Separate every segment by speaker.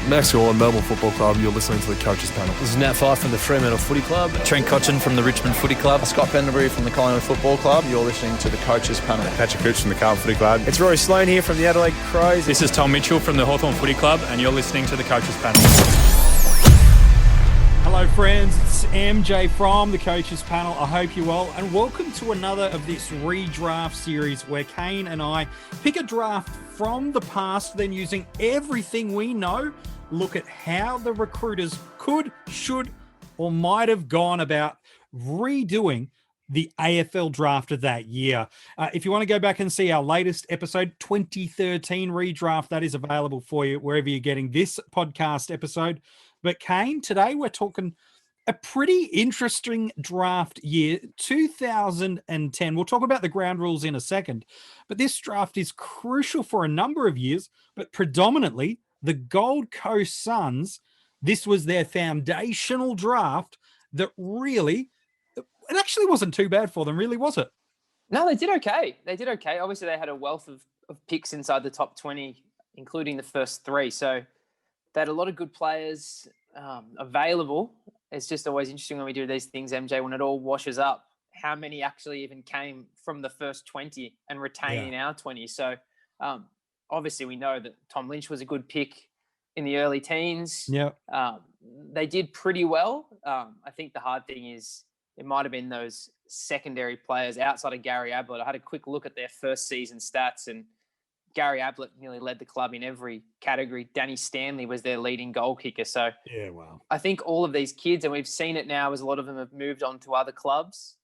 Speaker 1: Max Gorlin, Melbourne Football Club. You're listening to the Coaches Panel.
Speaker 2: This is Nat Fyfe from the Fremantle Footy Club.
Speaker 3: Trent Cotchin from the Richmond Footy Club.
Speaker 4: Scott Pendlebury from the Collingwood Football Club. You're listening to the Coaches Panel.
Speaker 5: Patrick Cooch from the Carlton Footy Club.
Speaker 6: It's Rory Sloane here from the Adelaide Crows.
Speaker 7: This is Tom Mitchell from the Hawthorn Footy Club, and you're listening to the Coaches Panel.
Speaker 8: Hello friends, it's MJ from the Coaches Panel. I hope you're well, and welcome to another of this redraft series where Kane and I pick a draft from the past, then using everything we know, look at how the recruiters could, should, or might have gone about redoing the AFL draft of that year. If you want to go back and see our latest episode, 2013 redraft, that is available for you wherever you're getting this podcast episode. But Kane, today we're talking a pretty interesting draft year, 2010. We'll talk about the ground rules in a second, but this draft is crucial for a number of years, but predominantly the Gold Coast Suns. This was their foundational draft that really, it actually wasn't too bad for them, really, was it?
Speaker 9: No, they did okay. Obviously, they had a wealth of picks inside the top 20, including the first three. So they had a lot of good players available. It's just always interesting when we do these things, MJ, when it all washes up, how many actually even came from the first 20 and retain in our 20. So obviously we know that Tom Lynch was a good pick in the early teens.
Speaker 8: Yeah.
Speaker 9: They did pretty well. I think the hard thing is it might have been those secondary players outside of Gary Ablett. I had a quick look at their first season stats, and Gary Ablett nearly led the club in every category. Danny Stanley was their leading goal kicker. So
Speaker 8: yeah, wow.
Speaker 9: I think all of these kids, and we've seen it now as a lot of them have moved on to other clubs,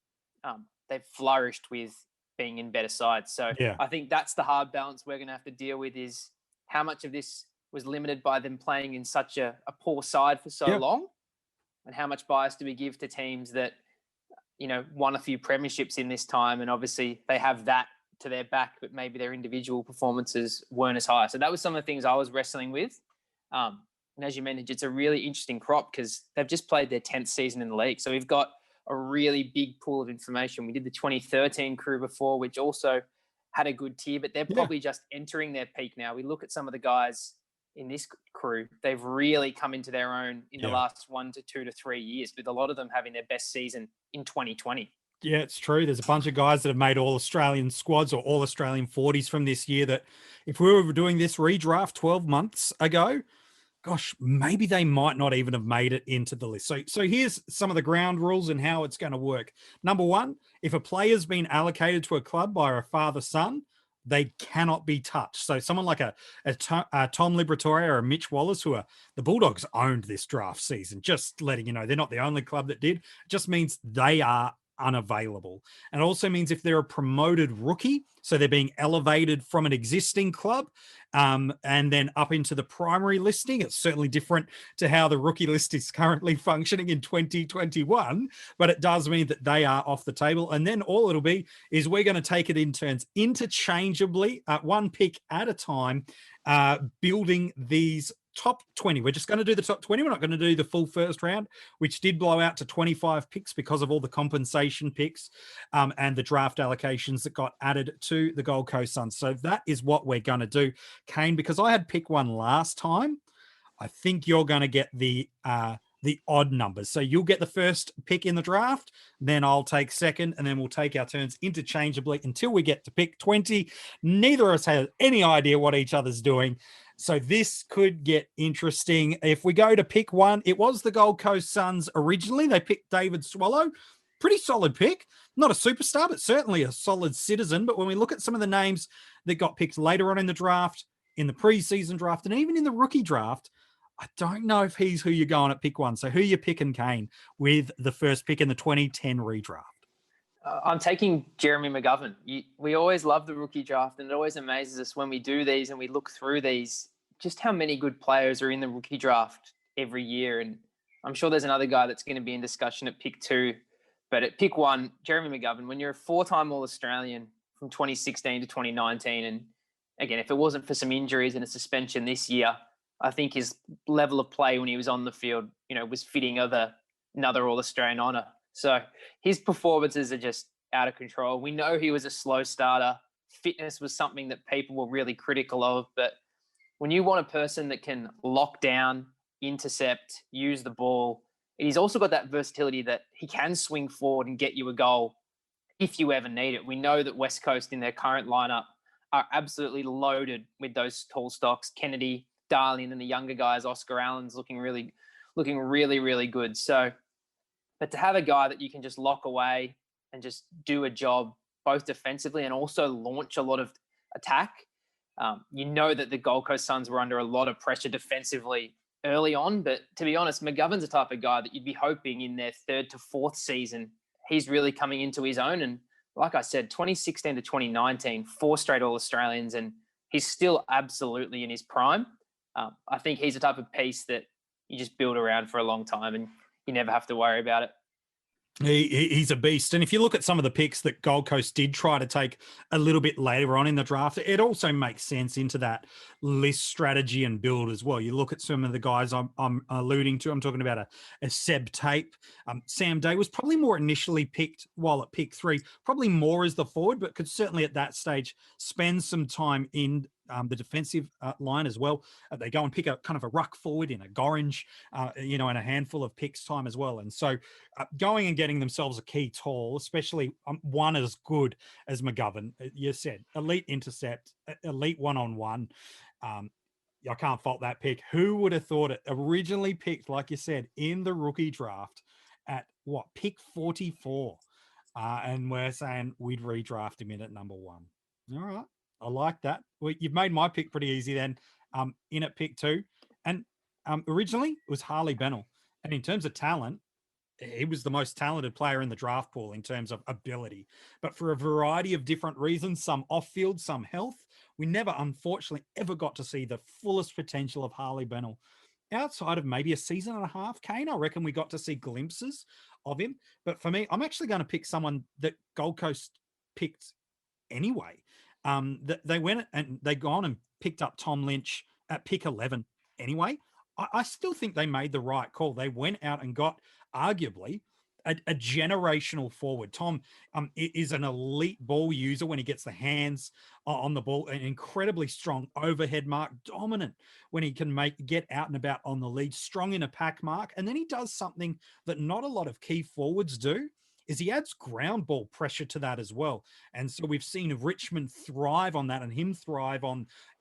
Speaker 9: they've flourished with being in better sides. So I think that's the hard balance we're going to have to deal with, is how much of this was limited by them playing in such a poor side for so long, and how much bias do we give to teams that, you know, won a few premierships in this time, and obviously they have that to their back, but maybe their individual performances weren't as high. So that was some of the things I was wrestling with. And as you mentioned, it's a really interesting crop because they've just played their 10th season in the league. So we've got a really big pool of information. We did the 2013 crew before, which also had a good tier, but they're probably just entering their peak now. We look at some of the guys in this crew, they've really come into their own in the last 1 to 2 to 3 years, with a lot of them having their best season in 2020.
Speaker 8: Yeah, it's true. There's a bunch of guys that have made All-Australian squads or All-Australian 40s from this year that if we were doing this redraft 12 months ago, gosh, maybe they might not even have made it into the list. So here's some of the ground rules and how it's going to work. Number one, if a player's been allocated to a club by a father-son, they cannot be touched. So someone like a Tom Liberatore or a Mitch Wallace, who are the Bulldogs owned this draft season, just letting you know, they're not the only club that did. It just means they are unavailable. And it also means if they're a promoted rookie, so they're being elevated from an existing club and then up into the primary listing. It's certainly different to how the rookie list is currently functioning in 2021, but it does mean that they are off the table. And then all it'll be is we're going to take it in turns interchangeably, one pick at a time, building these top 20. We're just going to do the top 20. We're not going to do the full first round, which did blow out to 25 picks because of all the compensation picks and the draft allocations that got added to the Gold Coast Suns. So that is what we're going to do. Kane, because I had pick one last time, I think you're going to get the odd numbers. So you'll get the first pick in the draft, then I'll take second, and then we'll take our turns interchangeably until we get to pick 20. Neither of us has any idea what each other's doing. So this could get interesting. If we go to pick one, it was the Gold Coast Suns originally. They picked David Swallow. Pretty solid pick. Not a superstar, but certainly a solid citizen. But when we look at some of the names that got picked later on in the draft, in the preseason draft, and even in the rookie draft, I don't know if he's who you're going at pick one. So who you picking, Kane, with the first pick in the 2010 redraft?
Speaker 9: I'm taking Jeremy McGovern. We always love the rookie draft, and it always amazes us when we do these and we look through these, just how many good players are in the rookie draft every year. And I'm sure there's another guy that's going to be in discussion at pick two. But at pick one, Jeremy McGovern, when you're a four-time All-Australian from 2016 to 2019, and again, if it wasn't for some injuries and a suspension this year, I think his level of play when he was on the field, was fitting of another All-Australian honour. So his performances are just out of control. We know he was a slow starter. Fitness was something that people were really critical of, but when you want a person that can lock down, intercept, use the ball, he's also got that versatility that he can swing forward and get you a goal if you ever need it. We know that West Coast in their current lineup are absolutely loaded with those tall stocks. Kennedy, Darling, and the younger guys, Oscar Allen's looking really, really good. So, but to have a guy that you can just lock away and just do a job both defensively and also launch a lot of attack, you know that the Gold Coast Suns were under a lot of pressure defensively early on. But to be honest, McGovern's the type of guy that you'd be hoping in their third to fourth season, he's really coming into his own. And like I said, 2016 to 2019, 4 straight All-Australians, and he's still absolutely in his prime. I think he's the type of piece that you just build around for a long time and you never have to worry about it.
Speaker 8: He's a beast. And if you look at some of the picks that Gold Coast did try to take a little bit later on in the draft, it also makes sense into that list strategy and build as well. You look at some of the guys I'm alluding to. I'm talking about a Seb Tape. Sam Day was probably more initially picked while at pick 3, probably more as the forward, but could certainly at that stage spend some time in the defensive line as well. They go and pick a kind of a ruck forward in a Gorringe, and a handful of picks time as well. And so going and getting themselves a key tall, especially one as good as McGovern, you said, elite intercept, elite one-on-one. I can't fault that pick. Who would have thought it? Originally picked, like you said, in the rookie draft at pick 44. And we're saying we'd redraft him in at number 1. All right. I like that. Well, you've made my pick pretty easy then. In at pick 2. And originally it was Harley Bennell. And in terms of talent, he was the most talented player in the draft pool in terms of ability. But for a variety of different reasons, some off-field, some health, we never, unfortunately, ever got to see the fullest potential of Harley Bennell. Outside of maybe a season and a half, Kane, I reckon we got to see glimpses of him. But for me, I'm actually going to pick someone that Gold Coast picked anyway. They went and they gone and picked up Tom Lynch at pick 11 anyway. I still think they made the right call. They went out and got arguably a generational forward. Tom is an elite ball user when he gets the hands on the ball, an incredibly strong overhead mark, dominant when he can get out and about on the lead, strong in a pack mark. And then he does something that not a lot of key forwards do, is he adds ground ball pressure to that as well. And so we've seen Richmond thrive on that and him thrive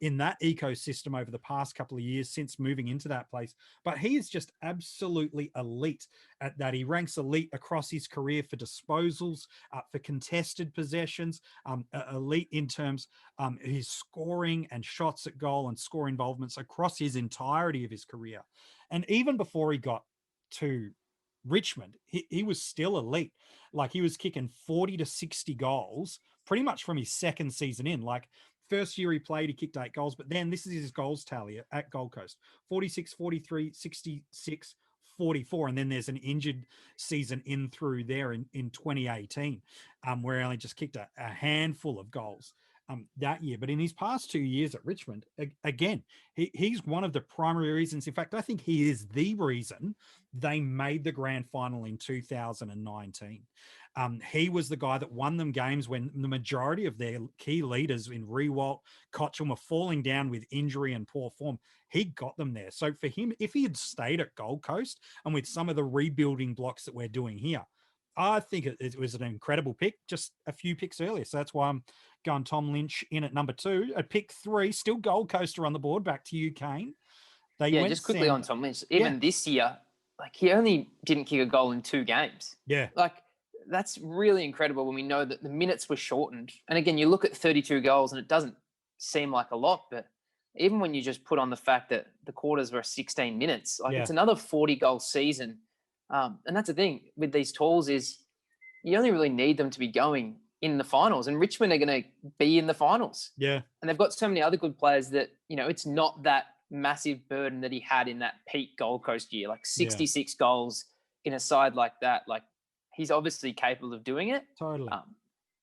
Speaker 8: in that ecosystem over the past couple of years since moving into that place. But he is just absolutely elite at that. He ranks elite across his career for disposals, for contested possessions, elite in terms his scoring and shots at goal and score involvements across his entirety of his career. And even before he got to Richmond, he was still elite. Like he was kicking 40 to 60 goals pretty much from his second season in. Like first year he played, he kicked 8 goals, but then this is his goals tally at Gold Coast: 46, 43, 66, 44. And then there's an injured season in through there in 2018, where he only just kicked a handful of goals that year. But in his past 2 years at Richmond, again, he's one of the primary reasons. In fact, I think he is the reason they made the grand final in 2019. He was the guy that won them games when the majority of their key leaders in Rewalt, Cotchin were falling down with injury and poor form. He got them there. So for him, if he had stayed at Gold Coast and with some of the rebuilding blocks that we're doing here, I think it was an incredible pick, just a few picks earlier. So that's why I'm going Tom Lynch in at number 2. At pick 3, still Gold Coaster on the board. Back to you, Kane.
Speaker 9: Just quickly on Tom Lynch. Even this year, like he only didn't kick a goal in 2 games.
Speaker 8: Yeah.
Speaker 9: Like that's really incredible when we know that the minutes were shortened. And again, you look at 32 goals and it doesn't seem like a lot, but even when you just put on the fact that the quarters were 16 minutes, it's another 40-goal season. And that's the thing with these talls is you only really need them to be going in the finals, and Richmond are going to be in the finals.
Speaker 8: Yeah.
Speaker 9: And they've got so many other good players that, it's not that massive burden that he had in that peak Gold Coast year, like 66 goals in a side like that. Like he's obviously capable of doing it.
Speaker 8: Totally.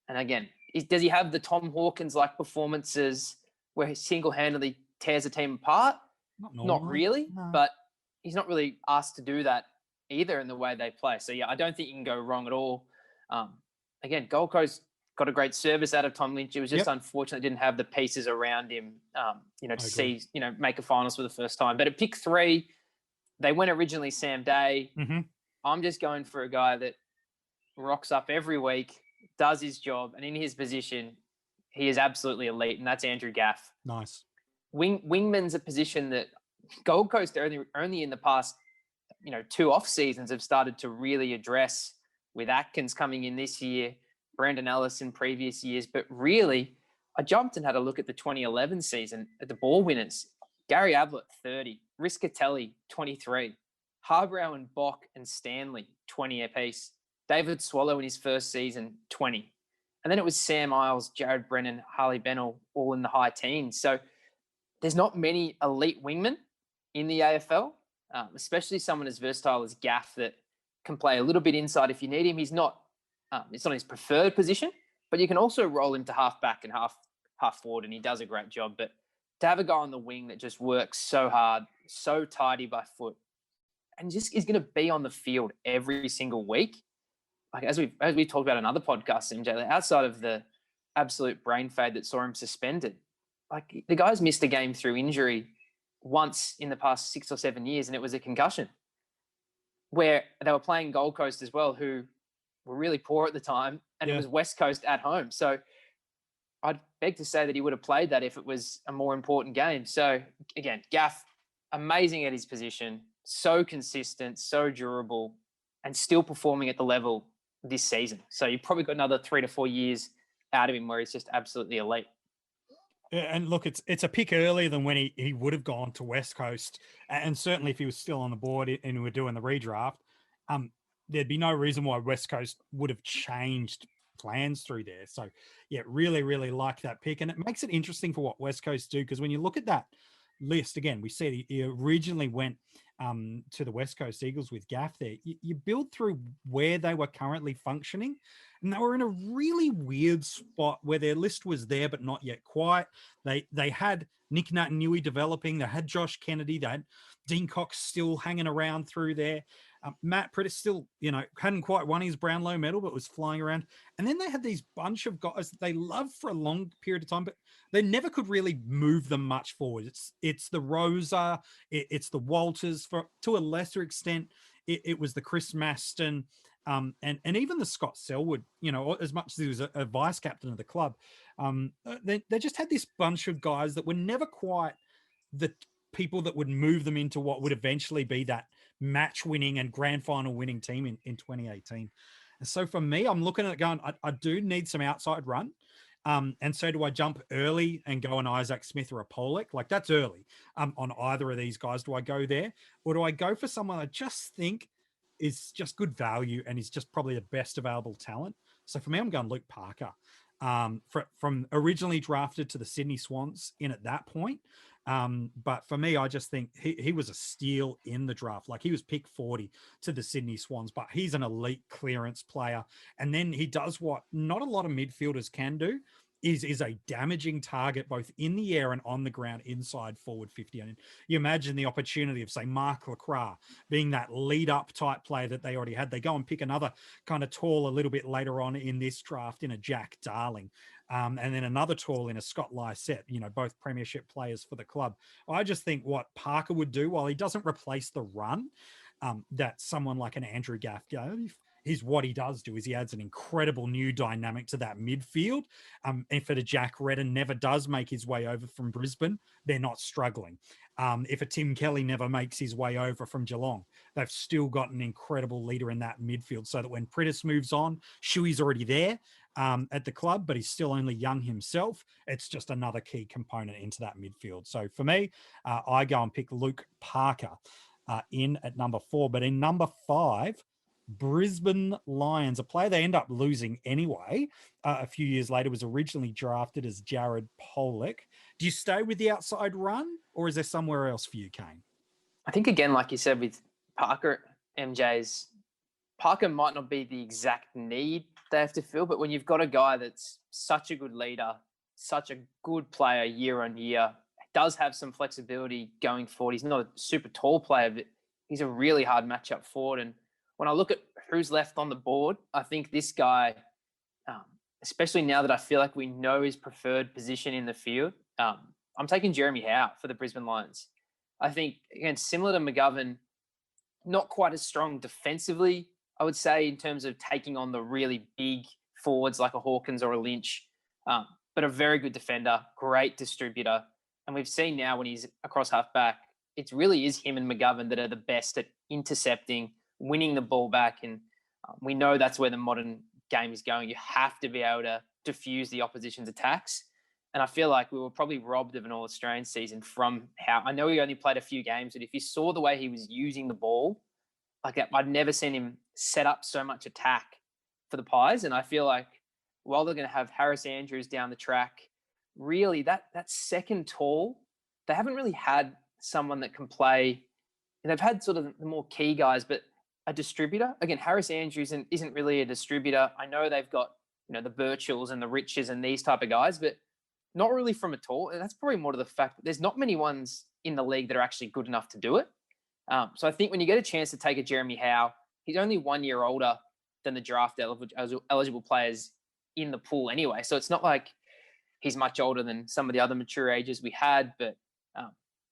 Speaker 9: And again, does he have the Tom Hawkins-like performances where he single-handedly tears a team apart? Not really, no. But he's not really asked to do that either in the way they play. So, I don't think you can go wrong at all. Again, Gold Coast got a great service out of Tom Lynch. It was just unfortunate didn't have the pieces around him, to see, make a finals for the first time. But at pick 3, they went originally Sam Day.
Speaker 8: Mm-hmm.
Speaker 9: I'm just going for a guy that rocks up every week, does his job, and in his position, he is absolutely elite, and that's Andrew Gaff.
Speaker 8: Nice.
Speaker 9: Wingman's a position that Gold Coast only in the past, 2 off seasons have started to really address, with Atkins coming in this year, Brandon Ellis in previous years. But really, I jumped and had a look at the 2011 season at the ball winners. Gary Ablett, 30. Riscatelli, 23. Harbrow and Bock and Stanley, 20 apiece. David Swallow in his first season, 20. And then it was Sam Isles, Jared Brennan, Harley Bennell, all in the high teens. So there's not many elite wingmen in the AFL, especially someone as versatile as Gaff that can play a little bit inside if you need him. It's not his preferred position, but you can also roll him to half back and half forward, and he does a great job. But to have a guy on the wing that just works so hard, so tidy by foot, and just is going to be on the field every single week, like as we talked about in other podcasts, MJ, outside of the absolute brain fade that saw him suspended, like the guy's missed a game through injury once in the past 6 or 7 years, and it was a concussion, where they were playing Gold Coast as well, who were really poor at the time, and it was West Coast at home. So I'd beg to say that he would have played that if it was a more important game. So again, Gaff, amazing at his position, so consistent, so durable, and still performing at the level this season. So you've probably got another 3 to 4 years out of him where he's just absolutely elite.
Speaker 8: And look, it's a pick earlier than when he would have gone to West Coast. And certainly if he was still on the board and we were doing the redraft, there'd be no reason why West Coast would have changed plans through there. So, yeah, really, really like that pick. And it makes it interesting for what West Coast do, because when you look at that list, again, we said he originally went to the West Coast Eagles with Gaff there. You build through where they were currently functioning, and they were in a really weird spot where their list was there, but not yet quite. They had Nick Naitanui developing. They had Josh Kennedy. They had Dean Cox still hanging around through there. Matt Pritt still, hadn't quite won his Brownlow medal, but was flying around. And then they had these bunch of guys that they loved for a long period of time, but they never could really move them much forward. It's the Rosa, it's the Walters, to a lesser extent, it was the Chris Maston, and even the Scott Selwood, as much as he was a vice captain of the club. They just had this bunch of guys that were never quite the people that would move them into what would eventually be that match winning and grand final winning team in 2018. And so for me, I'm looking at it going, I do need some outside run. And so do I jump early and go on Isaac Smith or a Pollock? Like, that's early on either of these guys. Do I go there, or do I go for someone I just think is just good value and is just probably the best available talent? So for me, I'm going Luke Parker. From originally drafted to the Sydney Swans in at that point. But for me, I just think he was a steal in the draft. Like, he was pick 40 to the Sydney Swans, but he's an elite clearance player. And then he does what not a lot of midfielders can do, is a damaging target both in the air and on the ground inside forward 50. And you imagine the opportunity of, say, Mark Lacroix being that lead up type player that they already had. They go and pick another kind of tall a little bit later on in this draft in a Jack Darling. And then another tall in a Scott Lysette, both premiership players for the club. I just think what Parker would do, while he doesn't replace the run that someone like an Andrew Gaff is, what he does do is he adds an incredible new dynamic to that midfield. And for the Jack Redden never does make his way over from Brisbane, they're not struggling. If a Tim Kelly never makes his way over from Geelong, they've still got an incredible leader in that midfield, so that when Pritis moves on, Shuey's already there at the club, but he's still only young himself. It's just another key component into that midfield. So for me, I go and pick Luke Parker in at number 4. But in number 5, Brisbane Lions, a player they end up losing anyway a few years later, was originally drafted as Jared Pollock. Do you stay with the outside run, or is there somewhere else for you, Kane?
Speaker 9: I think, again, like you said with Parker, Parker might not be the exact need they have to fill, but when you've got a guy that's such a good leader, such a good player year on year, does have some flexibility going forward. He's not a super tall player, but he's a really hard matchup forward. And when I look at who's left on the board, I think this guy especially now that I feel like we know his preferred position in the field, I'm taking Jeremy Howe for the Brisbane Lions. I think, again, similar to McGovern, not quite as strong defensively, I would say, in terms of taking on the really big forwards like a Hawkins or a Lynch, but a very good defender, great distributor. And we've seen now when he's across half-back, it really is him and McGovern that are the best at intercepting, winning the ball back. And we know that's where the modern game is going. You have to be able to diffuse the opposition's attacks. And I feel like we were probably robbed of an All-Australian season from how, I know he only played a few games, but if you saw the way he was using the ball, like I'd never seen him set up so much attack for the Pies. And I feel like while they're going to have Harris Andrews down the track, really that second tall, they haven't really had someone that can play. And they've had sort of the more key guys, but a distributor. Again, Harris Andrews isn't really a distributor. I know they've got, the Birchells and the Riches and these type of guys, but not really from at all. And that's probably more to the fact that there's not many ones in the league that are actually good enough to do it. So I think when you get a chance to take a Jeremy Howe, he's only 1 year older than the draft eligible players in the pool anyway. So it's not like he's much older than some of the other mature ages we had, but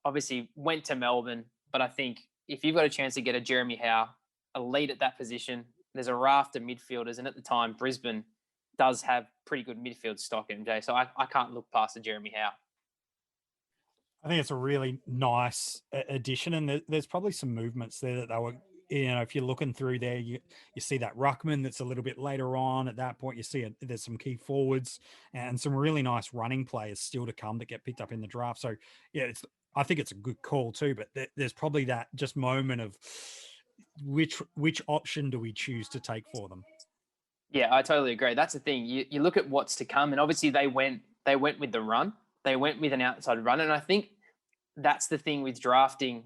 Speaker 9: obviously went to Melbourne. But I think if you've got a chance to get a Jeremy Howe, a lead at that position, there's a raft of midfielders. And at the time, Brisbane does have pretty good midfield stock, MJ. So I can't look past the Jeremy Howe.
Speaker 8: I think it's a really nice addition. And there's probably some movements there that they were, if you're looking through there, you see that Ruckman that's a little bit later on. At that point, you see there's some key forwards and some really nice running players still to come that get picked up in the draft. So, yeah, I think it's a good call too, but there's probably that just moment of which option do we choose to take for them?
Speaker 9: Yeah, I totally agree. That's the thing. You look at what's to come, and obviously they went with the run. They went with an outside run, and I think that's the thing with drafting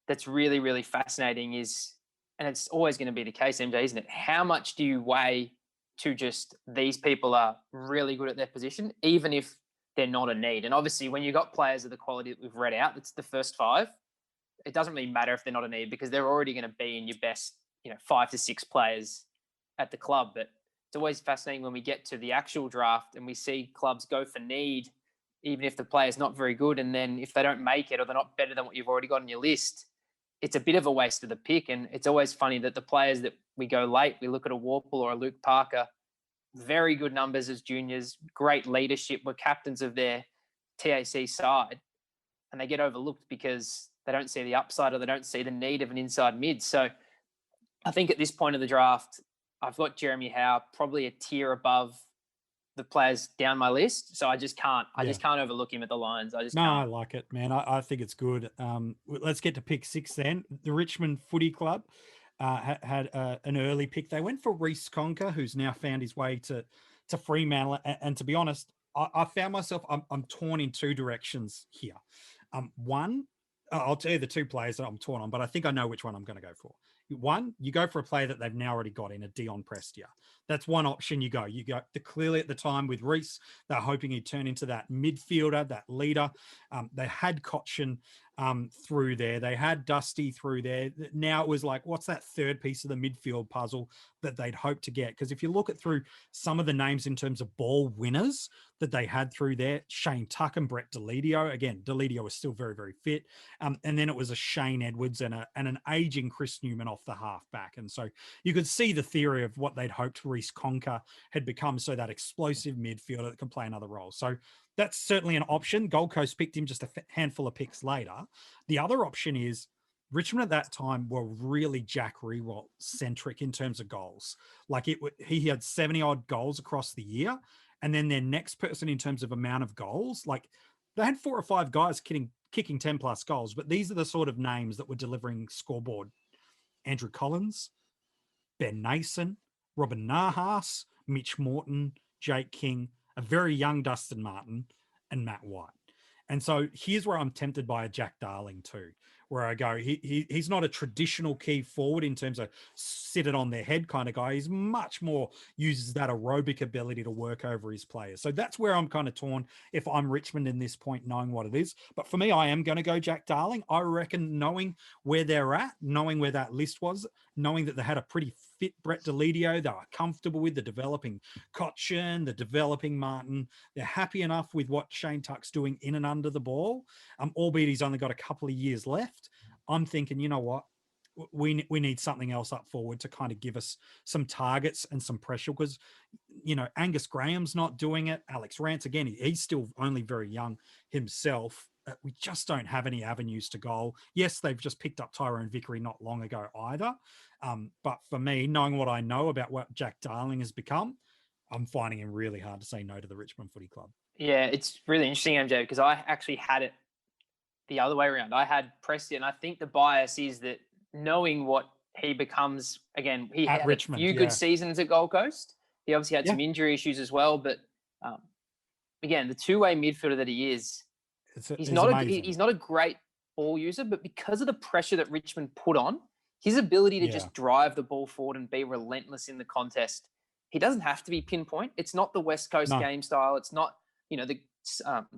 Speaker 9: that's really, really fascinating is, and it's always going to be the case, MJ, isn't it? How much do you weigh to just these people are really good at their position, even if they're not a need? And obviously, when you've got players of the quality that we've read out, that's the first five. It doesn't really matter if they're not a need because they're already going to be in your best, 5 to 6 players at the club. But it's always fascinating when we get to the actual draft and we see clubs go for need, even if the player's not very good. And then if they don't make it or they're not better than what you've already got on your list, it's a bit of a waste of the pick. And it's always funny that the players that we go late, we look at a Warple or a Luke Parker, very good numbers as juniors, great leadership, were captains of their TAC side, and they get overlooked because they don't see the upside or they don't see the need of an inside mid. So I think at this point of the draft, I've got Jeremy Howe probably a tier above the players down my list. So I just can't overlook him at the Lions. I
Speaker 8: can't. Like it, man. I think it's good. Let's get to pick 6 then. The Richmond Footy Club had an early pick. They went for Reece Conker, who's now found his way to Fremantle. And to be honest, I found myself, I'm torn in 2 directions here. One, I'll tell you the 2 players that I'm torn on, but I think I know which one I'm going to go for. One, you go for a player that they've now already got in a Dion Prestia. That's one option you go. You go clearly at the time with Reece, they're hoping he'd turn into that midfielder, that leader. They had Cotchin through there. They had Dusty through there. Now it was like, what's that third piece of the midfield puzzle that they'd hope to get? Because if you look at through some of the names in terms of ball winners that they had through there, Shane Tuck and Brett Deledio. Again, Deledio was still very, very fit. And then it was a Shane Edwards and an aging Chris Newman off the half back. And so you could see the theory of what they'd hoped Reece Conker had become, so that explosive midfielder that can play another role. So that's certainly an option. Gold Coast picked him just a handful of picks later. The other option is Richmond at that time were really Jack Riewoldt centric in terms of goals. Like he had 70 odd goals across the year. And then their next person in terms of amount of goals, like they had 4 or 5 guys kicking 10 plus goals, but these are the sort of names that were delivering scoreboard. Andrew Collins, Ben Nason, Robin Nahas, Mitch Morton, Jake King, a very young Dustin Martin, and Matt White. And so here's where I'm tempted by a Jack Darling too, where I go, he's not a traditional key forward in terms of sit it on their head kind of guy. He's much more uses that aerobic ability to work over his players. So that's where I'm kind of torn if I'm Richmond in this point, knowing what it is. But for me, I am going to go Jack Darling. I reckon knowing where they're at, knowing where that list was, knowing that they had a pretty fit Brett Delidio, they were comfortable with the developing Cotchin, the developing Martin. They're happy enough with what Shane Tuck's doing in and under the ball, albeit he's only got a couple of years left. I'm thinking, you know what? We need something else up forward to kind of give us some targets and some pressure because, you know, Angus Graham's not doing it. Alex Rance, again, he's still only very young himself. We just don't have any avenues to goal. Yes, they've just picked up Tyrone Vickery not long ago either. But for me, knowing what I know about what Jack Darling has become, I'm finding him really hard to say no to the Richmond Footy Club.
Speaker 9: Yeah, it's really interesting, MJ, because I actually had it the other way around. I had Presty, and I think the bias is that knowing what he becomes, again, he had Richmond, a few good seasons at Gold Coast. He obviously had some injury issues as well. But again, the two-way midfielder that he is, he's not a great ball user, but because of the pressure that Richmond put on, his ability to just drive the ball forward and be relentless in the contest, he doesn't have to be pinpoint. It's not the West Coast game style. It's not, you know, the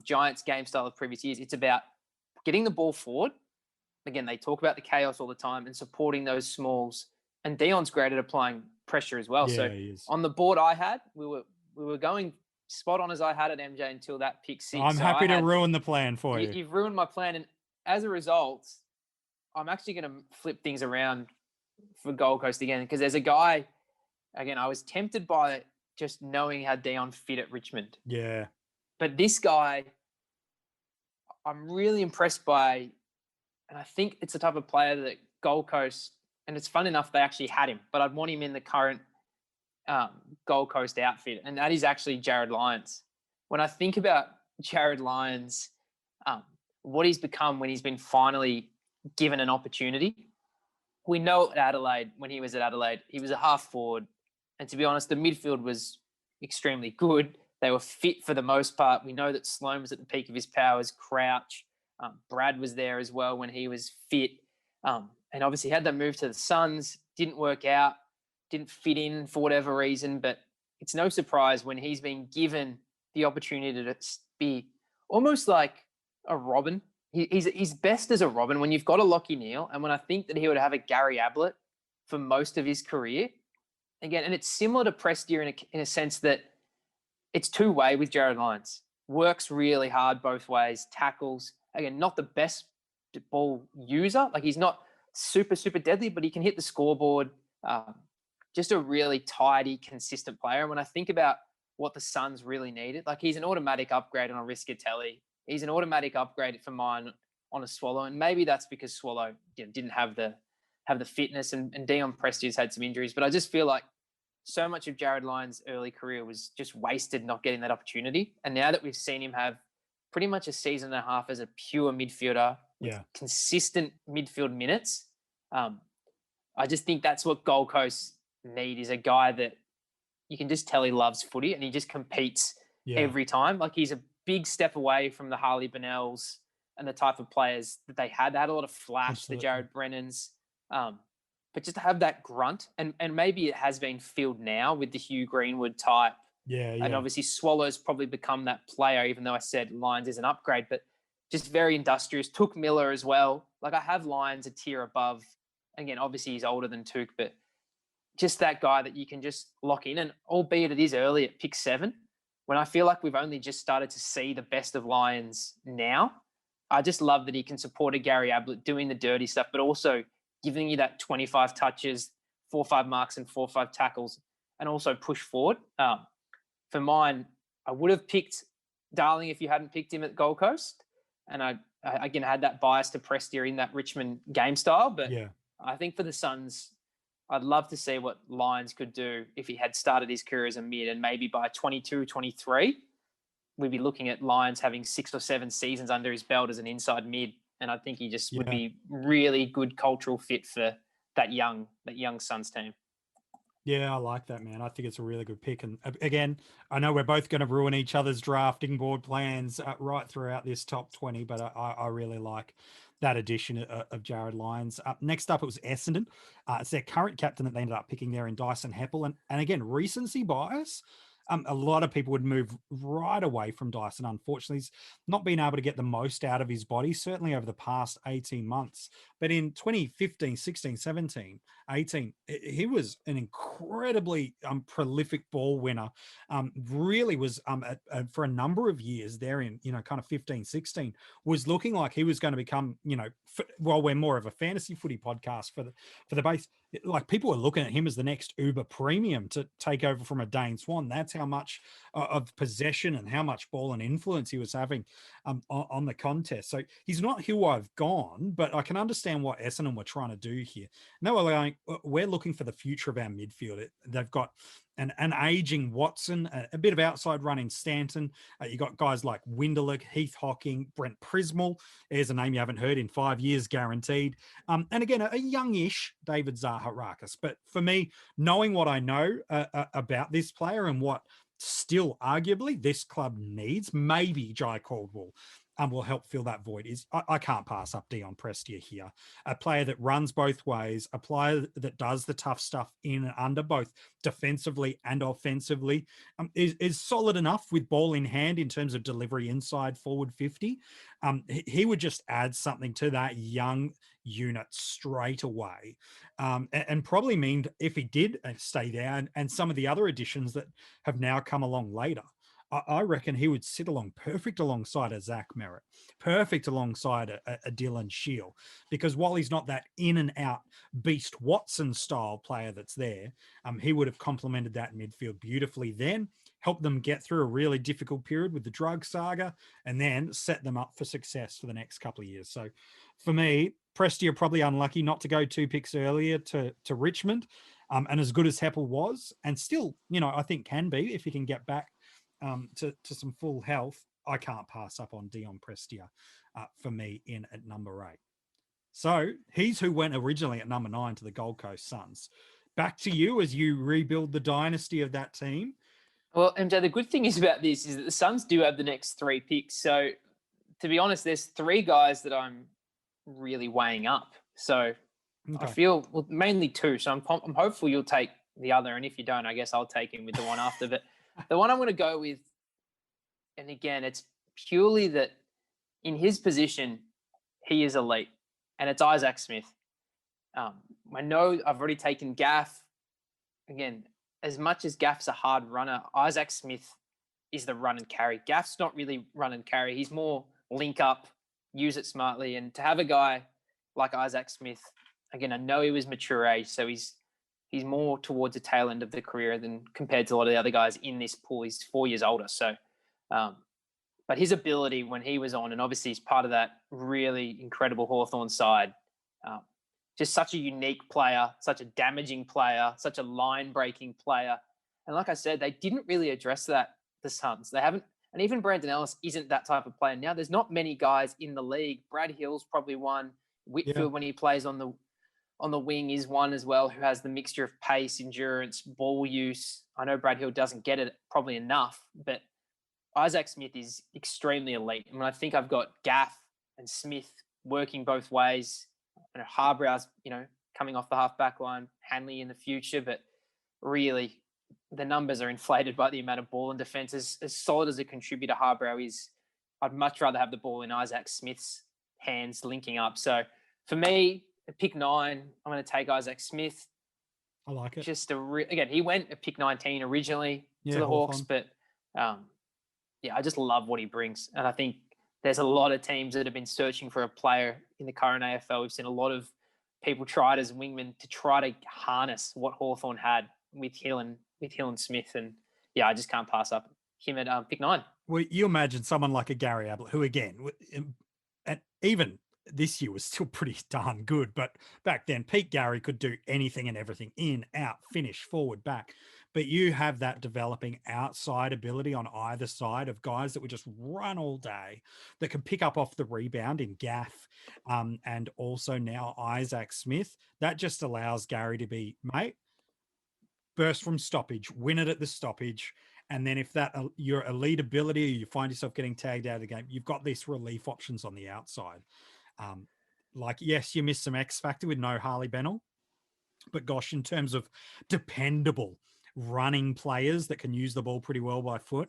Speaker 9: Giants game style of previous years. It's about getting the ball forward. Again, they talk about the chaos all the time and supporting those smalls. And Dion's great at applying pressure as well. So on the board I had, we were going spot on as I had it, MJ, until that pick 6.
Speaker 8: I'm happy to ruin the plan for you.
Speaker 9: You've ruined my plan. And as a result, I'm actually going to flip things around for Gold Coast again, because there's a guy, again, I was tempted by just knowing how Dion fit at Richmond.
Speaker 8: Yeah.
Speaker 9: But this guy, I'm really impressed by, and I think it's the type of player that Gold Coast, and it's fun enough they actually had him, but I'd want him in the current Gold Coast outfit, and that is actually Jared Lyons. When I think about Jared Lyons, what he's become when he's been finally given an opportunity, we know at Adelaide, when he was at Adelaide, he was a half forward, and to be honest, the midfield was extremely good. They were fit for the most part. We know that Sloan was at the peak of his powers, Crouch. Brad was there as well when he was fit. And obviously had that move to the Suns, didn't work out, didn't fit in for whatever reason. But it's no surprise when he's been given the opportunity to be almost like a Robin. He's best as a Robin when you've got a Lachie Neale. And when I think that he would have a Gary Ablett for most of his career. Again, and it's similar to Prestia in a sense that it's two-way with Jared Lyons. Works really hard both ways, tackles. Again, not the best ball user. Like, he's not super, super deadly, but he can hit the scoreboard. Just a really tidy, consistent player. And when I think about what the Suns really needed, like, he's an automatic upgrade on a Riscatelli. He's an automatic upgrade for mine on a Swallow. And maybe that's because Swallow didn't have the fitness, and Dion Presti's had some injuries. But I just feel like so much of Jared Lyons' early career was just wasted not getting that opportunity. And now that we've seen him have pretty much a season and a half as a pure midfielder with consistent midfield minutes, I just think that's what Gold Coast need, is a guy that you can just tell he loves footy and he just competes every time. Like, he's a big step away from the Harley Bennells and the type of players that they had. They had a lot of flash, the Jared Brennans. But just to have that grunt, and maybe it has been filled now with the Hugh Greenwood type. And obviously Swallows probably become that player, even though I said Lyons is an upgrade, but just very industrious. Took Miller as well. Like, I have Lyons a tier above. Again, obviously he's older than Took, but just that guy that you can just lock in. And albeit it is early at pick 7, when I feel like we've only just started to see the best of Lyons now, I just love that he can support a Gary Ablett doing the dirty stuff, but also giving you that 25 touches, 4-5 marks and 4-5 tackles, and also push forward. For mine, I would have picked Darling if you hadn't picked him at Gold Coast. And I again had that bias to Prestia in that Richmond game style. But I think for the Suns, I'd love to see what Lyons could do if he had started his career as a mid, and maybe by 22, 23, we'd be looking at Lyons having 6 or 7 seasons under his belt as an inside mid. And I think he just would be really good cultural fit for that young Suns team.
Speaker 8: Yeah, I like that, man. I think it's a really good pick. And again, I know we're both going to ruin each other's drafting board plans right throughout this top 20, but I really like that addition of Jared Lyons. Next up, it was Essendon. It's their current captain that they ended up picking there in Dyson Heppel. And again, recency bias. A lot of people would move right away from Dyson. Unfortunately, he's not been able to get the most out of his body, certainly over the past 18 months. But in 2015, 16, 17, 18, he was an incredibly prolific ball winner. Really was for a number of years there in, kind of 15, 16, was looking like he was going to become, while we're more of a fantasy footy podcast for the base, like people were looking at him as the next Uber premium to take over from a Dane Swan. That's how much of possession and how much ball and influence he was having on the contest. So he's not who I've gone, but I can understand what Essendon were trying to do here. No, we're looking for the future of our midfield. They've got an aging Watson, a bit of outside running Stanton. You got guys like Winderlich, Heath Hocking, Brent Prismal. There's a name you haven't heard in 5 years, guaranteed. And again, a youngish David Zaharakis. But for me, knowing what I know about this player and what still arguably this club needs, maybe Jai Caldwell will help fill that void. I can't pass up Dion Prestia here. A player that runs both ways, a player that does the tough stuff in and under, both defensively and offensively, is solid enough with ball in hand in terms of delivery inside forward 50. He would just add something to that young unit straight away, and probably mean if he did stay there and some of the other additions that have now come along later, I reckon he would sit perfect alongside a Zach Merritt, perfect alongside a Dylan Shield, because while he's not that in and out Beast Watson style player that's there, he would have complemented that midfield beautifully then, helped them get through a really difficult period with the drug saga, and then set them up for success for the next couple of years. So for me, Prestia probably unlucky not to go 2 picks earlier to Richmond, and as good as Heppel was, and still, I think can be if he can get back to some full health, I can't pass up on Dion Prestia for me in at number 8. So he's who went originally at number 9 to the Gold Coast Suns. Back to you as you rebuild the dynasty of that team.
Speaker 9: Well, MJ, the good thing is about this is that the Suns do have the next 3 picks. So to be honest, there's 3 guys that I'm really weighing up. So okay. I feel mainly 2. So I'm hopeful you'll take the other. And if you don't, I guess I'll take him with the one after. But the one I'm going to go with, and again, it's purely that in his position, he is elite, and it's Isaac Smith. I know I've already taken Gaff. Again, as much as Gaff's a hard runner, Isaac Smith is the run and carry. Gaff's not really run and carry. He's more link up, use it smartly. And to have a guy like Isaac Smith, again, I know he was mature age, so he's more towards the tail end of the career than compared to a lot of the other guys in this pool. He's 4 years older. So, but his ability when he was on, and obviously he's part of that really incredible Hawthorn side, just such a unique player, such a damaging player, such a line-breaking player. And like I said, they didn't really address that, the Suns. They haven't, and even Brandon Ellis isn't that type of player. Now, there's not many guys in the league. Brad Hill's probably one. Whitfield, when he plays on the wing, is one as well, who has the mixture of pace, endurance, ball use. I know Brad Hill doesn't get it probably enough, but Isaac Smith is extremely elite. I mean, I think I've got Gaff and Smith working both ways. Harbrow's, coming off the half-back line, Hanley in the future, but really the numbers are inflated by the amount of ball and defence. As solid as a contributor Harbrow is, I'd much rather have the ball in Isaac Smith's hands linking up. So for me, at pick 9, I'm going to take Isaac Smith.
Speaker 8: I like it.
Speaker 9: Just again, he went at pick 19 originally to the Hawks, but I just love what he brings. And I think there's a lot of teams that have been searching for a player in the current AFL. We've seen a lot of people try it as wingmen to try to harness what Hawthorn had with Hill and Smith. And I just can't pass up him at pick 9.
Speaker 8: Well, you imagine someone like a Gary Ablett, who again, and even this year was still pretty darn good, but back then Pete Gary could do anything and everything, in, out, finish, forward, back. But you have that developing outside ability on either side of guys that would just run all day, that can pick up off the rebound in Gaff, and also now Isaac Smith. That just allows Gary to be, mate, burst from stoppage, win it at the stoppage. And then if that your elite ability, or you find yourself getting tagged out of the game, you've got these relief options on the outside. Like, yes, you missed some X factor with no Harley Bennell, but gosh, in terms of dependable running players that can use the ball pretty well by foot,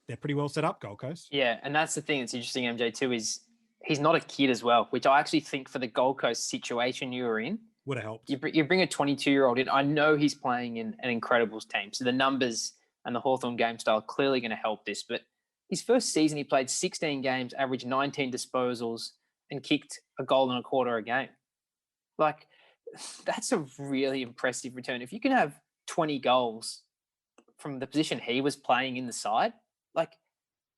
Speaker 8: they're pretty well set up, Gold Coast.
Speaker 9: Yeah, and that's the thing that's interesting, MJ, too, is he's not a kid as well, which I actually think for the Gold Coast situation you were in,
Speaker 8: would have helped.
Speaker 9: You bring a 22-year-old in. I know he's playing in an Incredibles team, so the numbers and the Hawthorn game style are clearly going to help this. But his first season, he played 16 games, averaged 19 disposals, and kicked a goal and a quarter a game. Like, that's a really impressive return. If you can have 20 goals from the position he was playing in the side, like,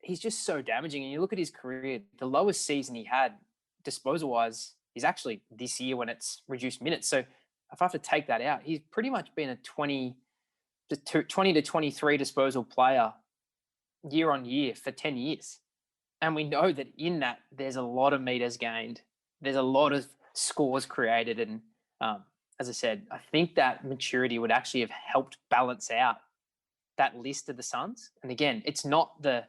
Speaker 9: he's just so damaging. And you look at his career, the lowest season he had disposal-wise is actually this year when it's reduced minutes. So if I have to take that out, he's pretty much been a 20 to 23 disposal player year on year for 10 years. And we know that in that, there's a lot of meters gained. There's a lot of scores created. And as I said, I think that maturity would actually have helped balance out that list of the Suns. And again, it's not the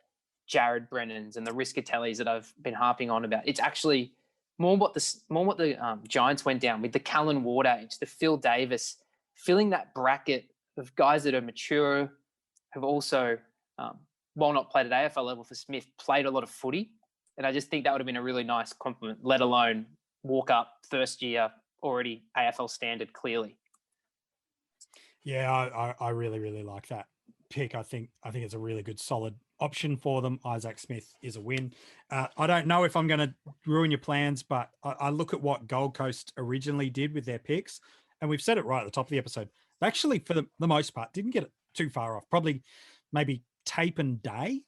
Speaker 9: Jared Brennans and the Riscatellis that I've been harping on about. It's actually more what the Giants went down with the Callan Ward age, the Phil Davis, filling that bracket of guys that are mature, have also, while not played at AFL level for Smith, played a lot of footy. And I just think that would have been a really nice compliment, let alone walk up first year, already AFL standard clearly.
Speaker 8: Yeah, I really, really like that pick. I think it's a really good, solid option for them. Isaac Smith is a win. I don't know if I'm going to ruin your plans, but I look at what Gold Coast originally did with their picks, and we've said it right at the top of the episode. They actually, for the most part, didn't get it too far off. Probably maybe Tape and Day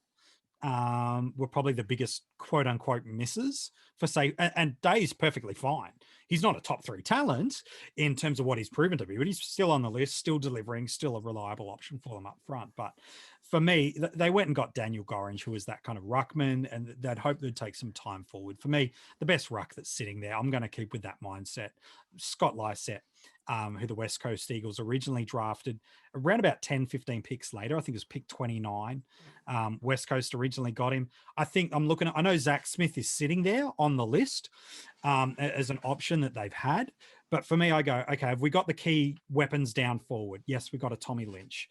Speaker 8: were probably the biggest quote unquote misses for say, and Day's perfectly fine. He's not a top 3 talent in terms of what he's proven to be, but he's still on the list, still delivering, still a reliable option for them up front. But for me, they went and got Daniel Gorringe, who was that kind of ruckman, and they'd hope they'd take some time forward. For me, the best ruck that's sitting there, I'm going to keep with that mindset. Scott Lysette, who the West Coast Eagles originally drafted around about 10, 15 picks later. I think it was pick 29. West Coast originally got him. I think I'm looking at, I know Zach Smith is sitting there on the list as an option that they've had. But for me, I go, okay, have we got the key weapons down forward? Yes, we got a Tommy Lynch.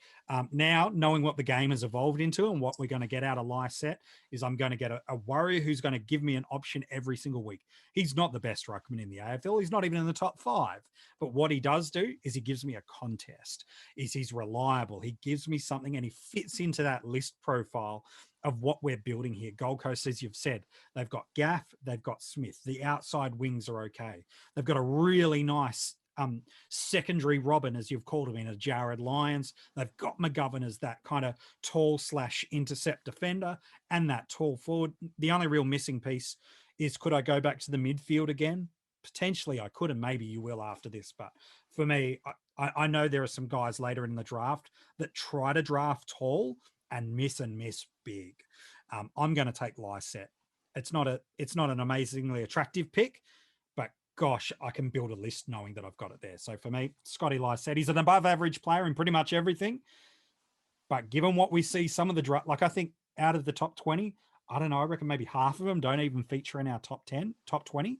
Speaker 8: Now, knowing what the game has evolved into and what we're going to get out of Lysette is I'm going to get a warrior who's going to give me an option every single week. He's not the best ruckman in the AFL. He's not even in the top 5. But what he does do is he gives me a contest. He's reliable. He gives me something, and he fits into that list profile of what we're building here. Gold Coast, as you've said, they've got Gaff, they've got Smith. The outside wings are okay. They've got a really nice secondary Robin, as you've called him, in a Jared Lyons. They've got McGovern as that kind of tall/intercept defender and that tall forward. The only real missing piece is, could I go back to the midfield again? Potentially I could, and maybe you will after this. But for me, I know there are some guys later in the draft that try to draft tall and miss big. I'm going to take Lysette. It's not an amazingly attractive pick, but gosh, I can build a list knowing that I've got it there. So for me, Scotty Lysette, he's an above average player in pretty much everything. But given what we see, some of the draft, like I think out of the top 20, I don't know, I reckon maybe half of them don't even feature in our top 10, top 20.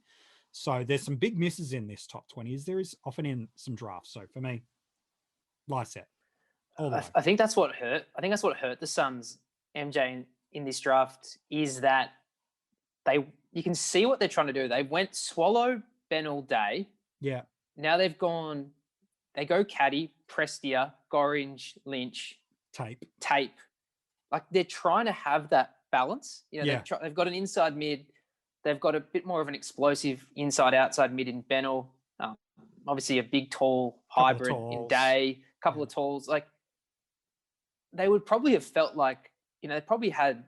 Speaker 8: So there's some big misses in this top 20, as there is often in some drafts. So for me, Lysette.
Speaker 9: I think that's what hurt. I think that's what hurt the Suns, MJ, in this draft, is that you can see what they're trying to do. They went Swallow, Bennell, Day.
Speaker 8: Yeah.
Speaker 9: Now they go Caddy, Prestia, Gorringe, Lynch, Tape. Like, they're trying to have that balance. You know, they've got an inside mid. They've got a bit more of an explosive inside-outside mid in Bennell. Obviously, a big, tall hybrid in Day. Couple of talls. Like, they would probably have felt like, you know, they probably had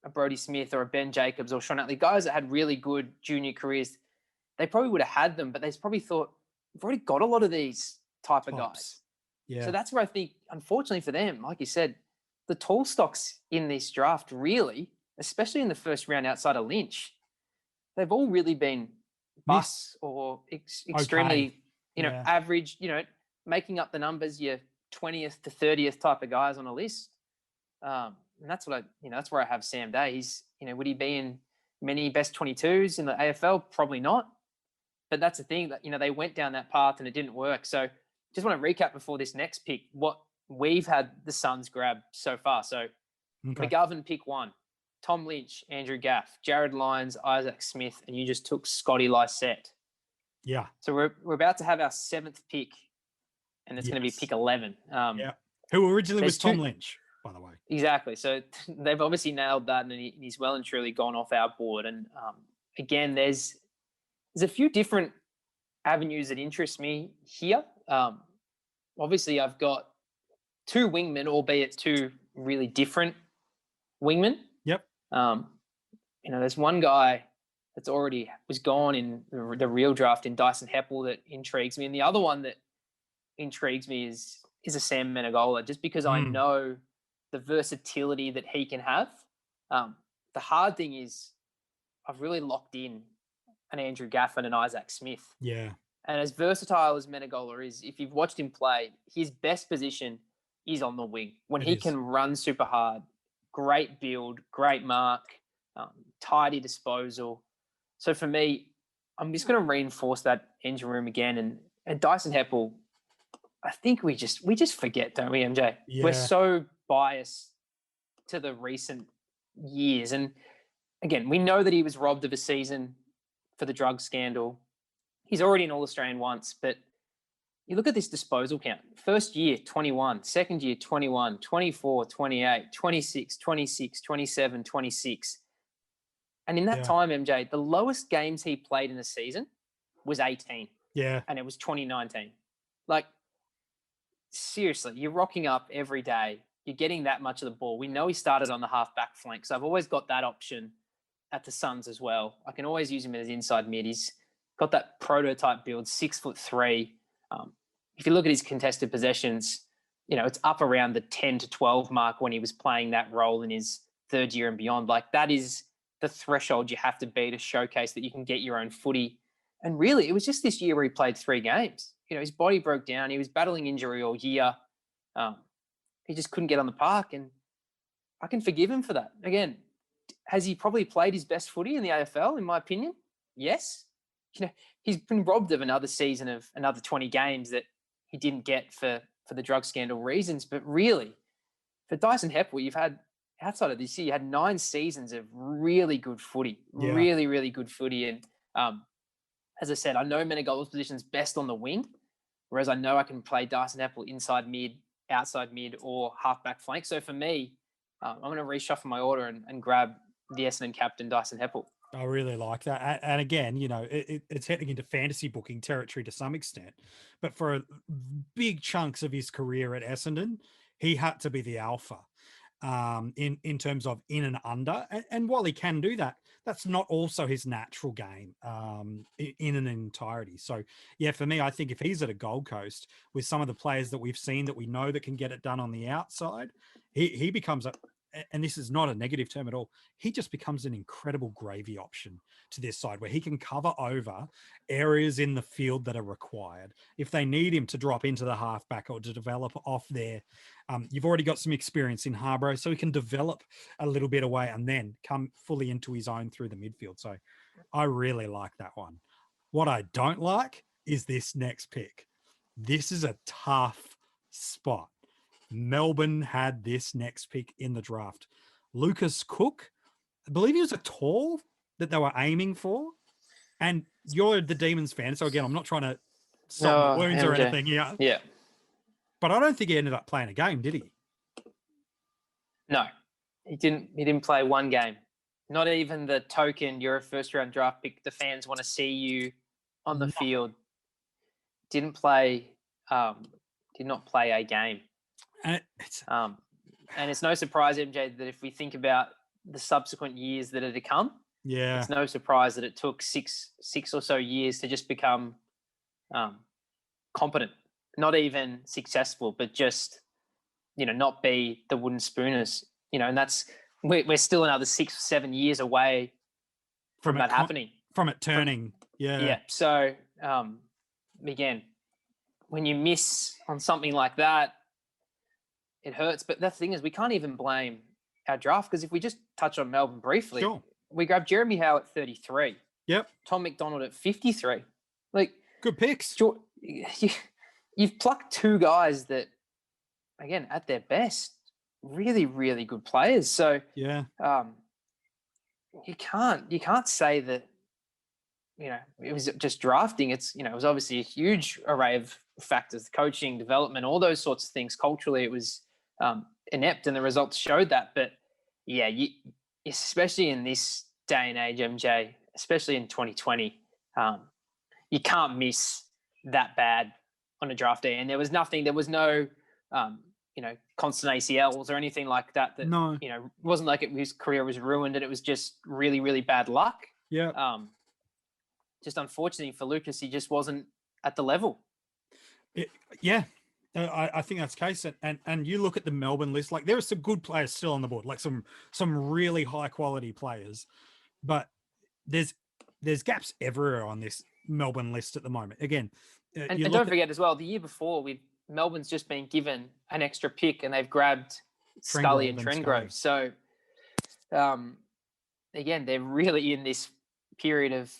Speaker 9: a Brodie Smith or a Ben Jacobs or Sean Atley, guys that had really good junior careers. They probably would have had them, but they probably thought, we've already got a lot of these type of guys. Yeah. So that's where I think, unfortunately for them, like you said, the tall stocks in this draft really, especially in the first round outside of Lynch, they've all really been busts or extremely, average, making up the numbers, your 20th to 30th type of guys on a list. And that's what that's where I have Sam Day. He's, would he be in many best 22s in the AFL? Probably not. But that's the thing that, they went down that path and it didn't work. So just want to recap before this next pick, what we've had the Suns grab so far. So McGovern pick 1, Tom Lynch, Andrew Gaff, Jared Lyons, Isaac Smith, and you just took Scotty Lysette.
Speaker 8: Yeah.
Speaker 9: So we're about to have our 7th pick, and it's going to be pick 11.
Speaker 8: Who originally was Tom Lynch, by the way.
Speaker 9: Exactly. So they've obviously nailed that, and he's well and truly gone off our board. And again, there's a few different avenues that interest me here. Obviously, I've got 2 wingmen, albeit 2 really different wingmen.
Speaker 8: Yep.
Speaker 9: There's one guy that's already was gone in the real draft in Dyson Heppel that intrigues me, and the other one that intrigues me is a Sam Menegola, just because I know the versatility that he can have. The hard thing is I've really locked in an Andrew Gaff and an Isaac Smith.
Speaker 8: Yeah.
Speaker 9: And as versatile as Menegola is, if you've watched him play, his best position is on the wing. When he can run super hard, great build, great mark, tidy disposal. So for me, I'm just going to reinforce that engine room again. And Dyson Heppel, I think we just forget, don't we, MJ?
Speaker 8: Yeah.
Speaker 9: We're so biased to the recent years. And again, we know that he was robbed of a season for the drug scandal. He's already an All-Australian once, but you look at this disposal count. First year, 21. Second year, 21. 24, 28, 26, 26, 27, 26. And in that time, MJ, the lowest games he played in a season was 18.
Speaker 8: Yeah.
Speaker 9: And it was 2019. Like, seriously, you're rocking up every day. You're getting that much of the ball. We know he started on the half-back flank, so I've always got that option at the Suns as well. I can always use him as inside mid. He's got that prototype build, 6'3". If you look at his contested possessions, it's up around the 10 to 12 mark when he was playing that role in his 3rd year and beyond. Like, that is the threshold you have to be to showcase that you can get your own footy. And really, it was just this year where he played 3 games. His body broke down. He was battling injury all year. He just couldn't get on the park, and I can forgive him for that. Again, has he probably played his best footy in the AFL, in my opinion? Yes. He's been robbed of another season of another 20 games that he didn't get for the drug scandal reasons. But really, for Dyson Heppel, you've had, outside of this year, you had 9 seasons of really good footy, really, really good footy. And as I said, I know Menegola's position is best on the wing, whereas I know I can play Dyson Heppel inside mid, outside mid, or half-back flank. So for me, I'm going to reshuffle my order and grab the Essendon captain, Dyson Heppel.
Speaker 8: I really like that. And again, it's heading into fantasy booking territory to some extent. But for big chunks of his career at Essendon, he had to be the alpha in terms of in and under. And while he can do that, that's not also his natural game in an entirety. So, yeah, for me, I think if he's at a Gold Coast with some of the players that we've seen that we know that can get it done on the outside, he becomes and this is not a negative term at all, he just becomes an incredible gravy option to this side where he can cover over areas in the field that are required. If they need him to drop into the halfback or to develop off there, you've already got some experience in Harborough, so he can develop a little bit away and then come fully into his own through the midfield. So I really like that one. What I don't like is this next pick. This is a tough spot. Melbourne had this next pick in the draft. Lucas Cook, I believe he was a tall that they were aiming for. And you're the Demons fan, so again, I'm not trying to stop wounds or anything.
Speaker 9: Yeah.
Speaker 8: But I don't think he ended up playing a game, did he?
Speaker 9: No, he didn't play one game. Not even the token, you're a first-round draft pick, the fans want to see you on the field. Did not play a game.
Speaker 8: And
Speaker 9: it's no surprise, MJ, that if we think about the subsequent years that are to come, it's no surprise that it took six or so years to just become competent, not even successful, but just, not be the wooden spooners, and that's, we're still another 6 or 7 years away from that happening. From it
Speaker 8: turning.
Speaker 9: Yeah. So, again, when you miss on something like that, it hurts. But the thing is, we can't even blame our draft, because if we just touch on Melbourne briefly, we grabbed Jeremy Howe at 33.
Speaker 8: Yep.
Speaker 9: Tom McDonald at 53. Like,
Speaker 8: good picks.
Speaker 9: You've plucked two guys that, again, at their best, really, really good players. So
Speaker 8: yeah,
Speaker 9: you can't say that, it was just drafting. It's, it was obviously a huge array of factors, coaching, development, all those sorts of things. Culturally, it was inept, and the results showed that. But yeah, especially in this day and age, MJ, especially in 2020, you can't miss that bad on a draft day. And there was no constant ACLs or anything like that.
Speaker 8: No.
Speaker 9: It wasn't like his career was ruined, and it was just really, really bad luck.
Speaker 8: Yeah.
Speaker 9: Just unfortunately for Lucas, he just wasn't at the level.
Speaker 8: I think that's the case. And you look at the Melbourne list, like there are some good players still on the board, like some really high quality players, but there's gaps everywhere on this Melbourne list at the moment. Again,
Speaker 9: and don't forget as well, the year before, Melbourne's just been given an extra pick, and they've grabbed Scully and Trengrove. So again, they're really in this period of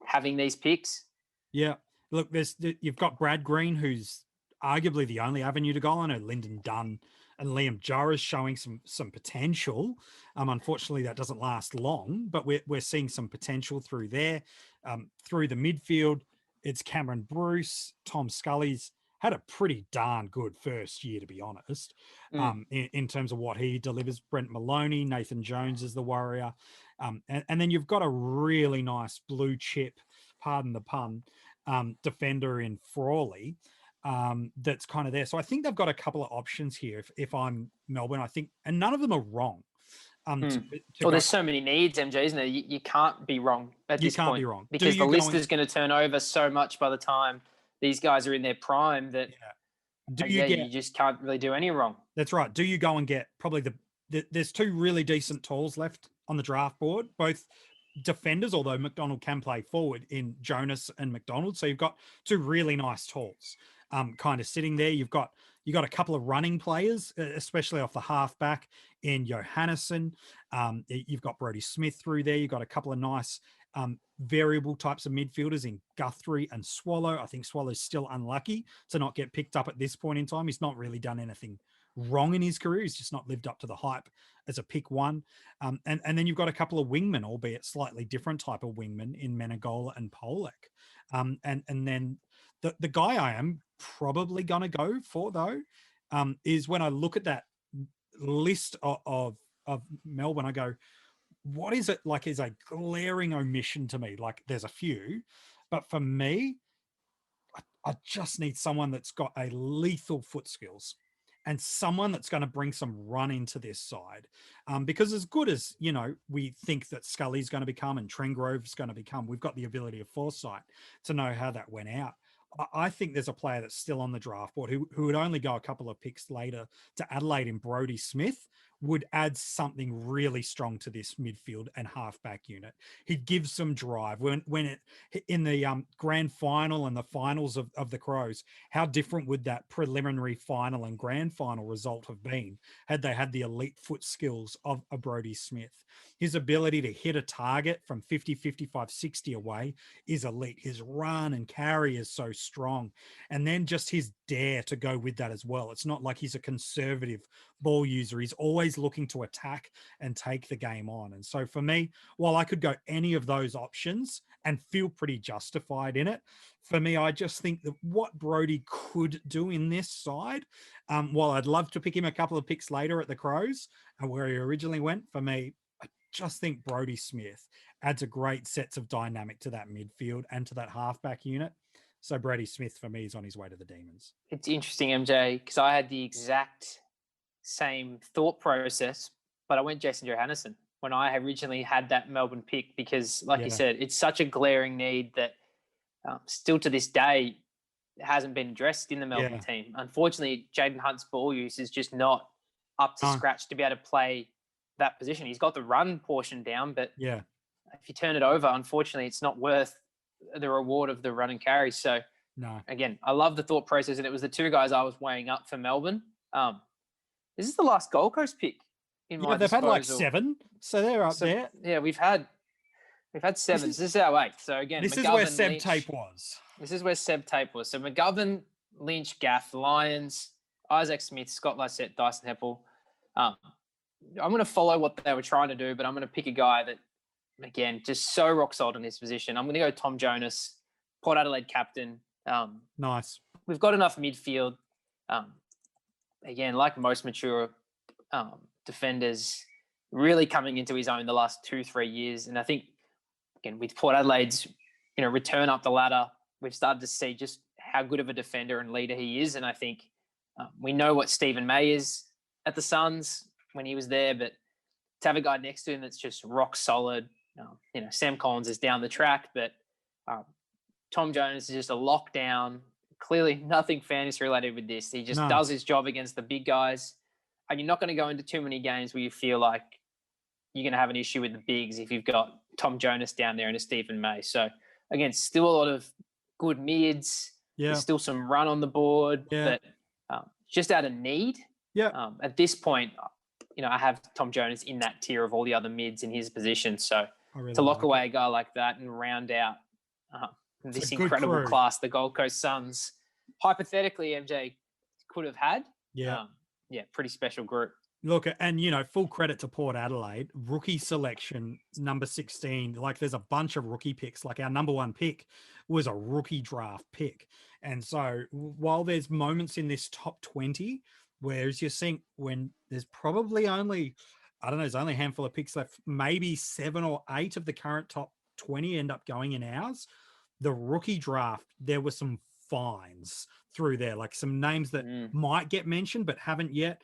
Speaker 9: having these picks.
Speaker 8: Yeah. Look, you've got Brad Green, who's arguably the only avenue to go on. Lyndon Dunn and Liam Jarrah's showing some potential. Unfortunately, that doesn't last long, but we're seeing some potential through there. Through the midfield, it's Cameron Bruce. Tom Scully's had a pretty darn good first year, to be honest, in terms of what he delivers. Brent Maloney, Nathan Jones is the warrior. And then you've got a really nice blue chip, pardon the pun, defender in Frawley that's kind of there. So I think they've got a couple of options here if I'm Melbourne, I think, and none of them are wrong.
Speaker 9: There's so many needs, MJ, isn't there? You can't be wrong at this point. You can't be wrong. Because the list is going to turn over so much by the time these guys are in their prime that you just can't really do any wrong.
Speaker 8: That's right. Do you go and get probably there's two really decent talls left on the draft board, both defenders, although McDonald can play forward in Jonas and McDonald. So you've got two really nice talls kind of sitting there. You've got a couple of running players, especially off the halfback in Johannesson. You've got Brodie Smith through there. You've got a couple of nice variable types of midfielders in Guthrie and Swallow. I think Swallow's still unlucky to not get picked up at this point in time. He's not really done anything wrong in his career. He's just not lived up to the hype as a pick one. And then you've got a couple of wingmen, albeit slightly different type of wingmen in Menegola and Polek. And then the guy I am probably going to go for, though, is when I look at that list of Melbourne, I go, what is it like is a glaring omission to me? Like there's a few, but for me, I just need someone that's got a lethal foot skills and someone that's going to bring some run into this side. Because as good as, we think that Scully's going to become and Trengrove's going to become, we've got the ability of foresight to know how that went out. I think there's a player that's still on the draft board who would only go a couple of picks later to Adelaide in Brodie Smith, would add something really strong to this midfield and halfback unit. He'd give some drive when it in the grand final and the finals of the Crows. How different would that preliminary final and grand final result have been had they had the elite foot skills of a Brodie Smith? His ability to hit a target from 50, 55, 60 away is elite. His run and carry is so strong. And then just his dare to go with that as well. It's not like he's a conservative ball user. He's always looking to attack and take the game on. And so for me, while I could go any of those options and feel pretty justified in it, for me, I just think that what Brodie could do in this side, while I'd love to pick him a couple of picks later at the Crows, where he originally went, for me, I just think Brodie Smith adds a great sense of dynamic to that midfield and to that halfback unit. So Brodie Smith, for me, is on his way to the Demons.
Speaker 9: It's interesting, MJ, because I had the exact same thought process, but I went Jason Johannesson when I originally had that Melbourne pick because, like you said, it's such a glaring need that still to this day hasn't been addressed in the Melbourne team. Unfortunately, Jaden Hunt's ball use is just not up to scratch to be able to play that position. He's got the run portion down, but if you turn it over, unfortunately, it's not worth the reward of the run and carry. So again, I love the thought process, and it was the two guys I was weighing up for Melbourne. This is the last Gold Coast pick in my
Speaker 8: they've
Speaker 9: disposal.
Speaker 8: had like 7, so they're up there.
Speaker 9: Yeah, we've had 7. This is our 8th. So again,
Speaker 8: this
Speaker 9: McGovern,
Speaker 8: is where Seb
Speaker 9: Lynch,
Speaker 8: Tape was.
Speaker 9: This is where Seb Tape was. So McGovern, Lynch, Gaff, Lions, Isaac Smith, Scott Lysette, Dyson Heppel. I'm going to follow what they were trying to do, but I'm going to pick a guy that, again, just so rock solid in this position. I'm going to go Tom Jonas, Port Adelaide captain.
Speaker 8: Nice.
Speaker 9: We've got enough midfield. Again, like most mature defenders, really coming into his own the last 2-3 years. And I think, again, with Port Adelaide's return up the ladder, we've started to see just how good of a defender and leader he is. And I think we know what Stephen May is at the Suns when he was there, but to have a guy next to him that's just rock solid. Sam Collins is down the track, but Tom Jonas is just a lockdown. Clearly nothing fantasy related with this. He just does his job against the big guys. And you're not going to go into too many games where you feel like you're going to have an issue with the bigs if you've got Tom Jonas down there and a Stephen May. So, again, still a lot of good mids.
Speaker 8: Yeah.
Speaker 9: There's still some run on the board.
Speaker 8: Yeah.
Speaker 9: But just out of need.
Speaker 8: Yeah.
Speaker 9: At this point, I have Tom Jonas in that tier of all the other mids in his position. So to lock away a guy like that and round out this incredible class the Gold Coast Suns, hypothetically, MJ could have had.
Speaker 8: Yeah.
Speaker 9: Pretty special group.
Speaker 8: Look, and, full credit to Port Adelaide. Rookie selection, number 16. Like, there's a bunch of rookie picks. Like, our number one pick was a rookie draft pick. And so while there's moments in this top 20, whereas you think when there's probably only, there's only a handful of picks left, maybe 7 or 8 of the current top 20 end up going in ours. The rookie draft, there were some finds through there, like some names that might get mentioned but haven't yet.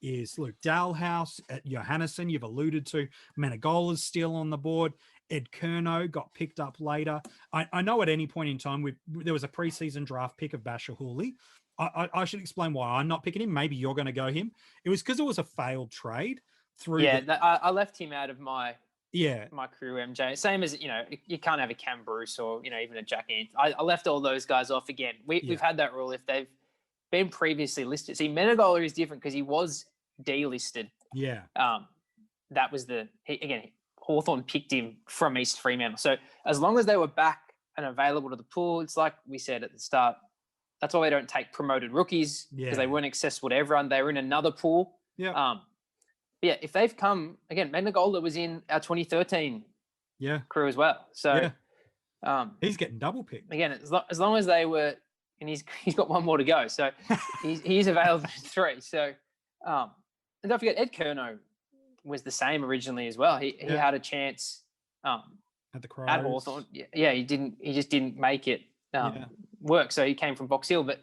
Speaker 8: Is Luke Dalhouse at Johannesson, you've alluded to. Menegola's still on the board. Ed Kerno got picked up later. I know at any point in time there was a preseason draft pick of Basher Hooley. I should explain why I'm not picking him. Maybe you're going to go him. It was because it was a failed trade.
Speaker 9: I left him out of my crew, MJ. Same as, you can't have a Cam Bruce or, even a Jack Ant. I left all those guys off again. We've had that rule if they've been previously listed. See, Menegola is different because he was delisted.
Speaker 8: Yeah.
Speaker 9: That was Hawthorn picked him from East Fremantle. So as long as they were back and available to the pool, it's like we said at the start, that's why we don't take promoted rookies because they weren't accessible to everyone. They were in another pool.
Speaker 8: Yeah.
Speaker 9: If they've come, again, Menegola was in our 2013 crew as well. So
Speaker 8: he's getting double picked.
Speaker 9: Again, as long as they were, and he's got one more to go. So he's available in 3. So, and don't forget, Ed Kerno was the same originally as well. He had a chance
Speaker 8: at the Crows.
Speaker 9: At Hawthorn. Yeah, he just didn't make it work. So he came from Box Hill, but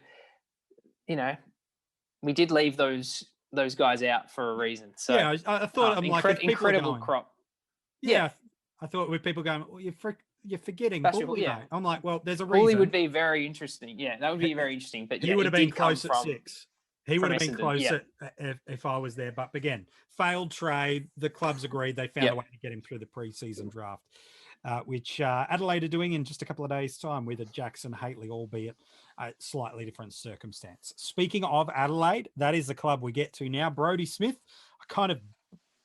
Speaker 9: we did leave those guys out for a reason. So
Speaker 8: I thought
Speaker 9: incredible crop.
Speaker 8: Yeah. I thought with people going, well, you're forgetting Bull, I'm like, well, there's a reason.
Speaker 9: Bully would be very interesting. Yeah, that would be very interesting. But
Speaker 8: he would have been close at 6. He would have been
Speaker 9: Essendon,
Speaker 8: close if I was there. But again, failed trade. The clubs agreed. They found a way to get him through the preseason draft, which Adelaide are doing in just a couple of days' time with a Jackson Haitley, albeit a slightly different circumstance. Speaking of Adelaide, that is the club we get to now. Brodie Smith, I kind of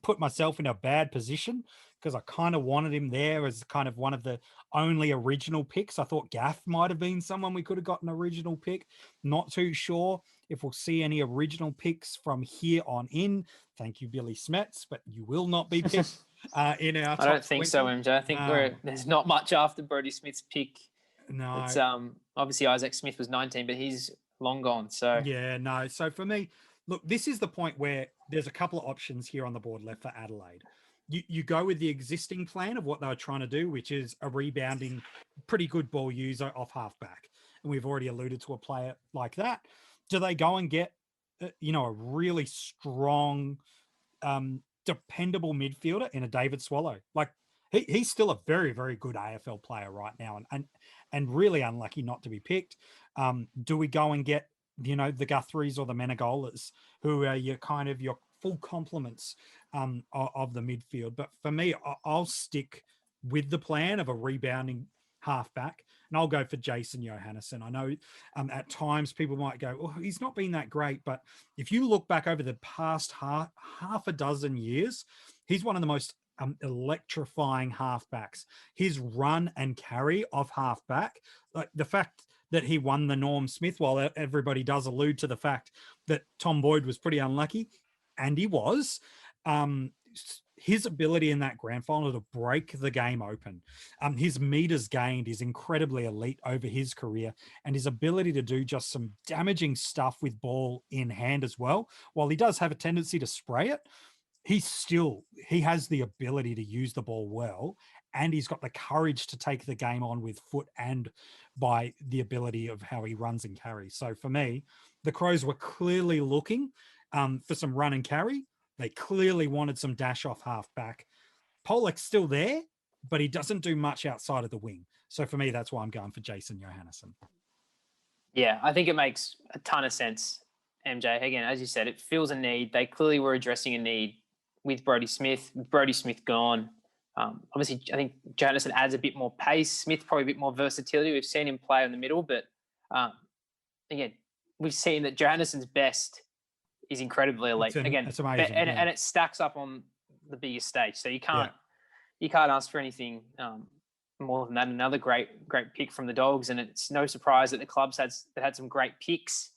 Speaker 8: put myself in a bad position because I kind of wanted him there as kind of one of the only original picks. I thought Gaff might have been someone we could have got an original pick. Not too sure if we'll see any original picks from here on in. Thank you, Billy Smets, but you will not be picked in our top
Speaker 9: I don't think
Speaker 8: 20.
Speaker 9: so, MJ. I think there's not much after Brodie Smith's pick.
Speaker 8: No.
Speaker 9: It's obviously Isaac Smith was 19, but he's long gone. So
Speaker 8: So for me, look, this is the point where there's a couple of options here on the board left for Adelaide. You go with the existing plan of what they were trying to do, which is a rebounding, pretty good ball user off halfback. And we've already alluded to a player like that. Do they go and get, a really strong, dependable midfielder in a David Swallow? Like he's still a very, very good AFL player right now and really unlucky not to be picked. Do we go and get, the Guthries or the Menegolas, who are your full complements of the midfield? But for me, I'll stick with the plan of a rebounding halfback, and I'll go for Jason Johannesson. I know at times people might go, oh, he's not been that great, but if you look back over the past half a dozen years, he's one of the most electrifying halfbacks. His run and carry off halfback, like the fact that he won the Norm Smith, while everybody does allude to the fact that Tom Boyd was pretty unlucky, and he was, his ability in that grand final to break the game open, his meters gained is incredibly elite over his career, and his ability to do just some damaging stuff with ball in hand as well. While he does have a tendency to spray it, he has the ability to use the ball well, and he's got the courage to take the game on with foot and by the ability of how he runs and carries. So for me, the Crows were clearly looking for some run and carry. They clearly wanted some dash off halfback. Pollock's still there, but he doesn't do much outside of the wing. So for me, that's why I'm going for Jason Johannesson.
Speaker 9: Yeah, I think it makes a ton of sense, MJ. Again, as you said, it fills a need. They clearly were addressing a need with Brodie Smith. With Brodie Smith gone, obviously, I think Johannesson adds a bit more pace. Smith probably a bit more versatility. We've seen him play in the middle, but again, we've seen that Johannesson's best is incredibly elite.
Speaker 8: It's amazing,
Speaker 9: and it stacks up on the biggest stage. So you can't ask for anything more than that. Another great pick from the Dogs, and it's no surprise that the clubs had some great picks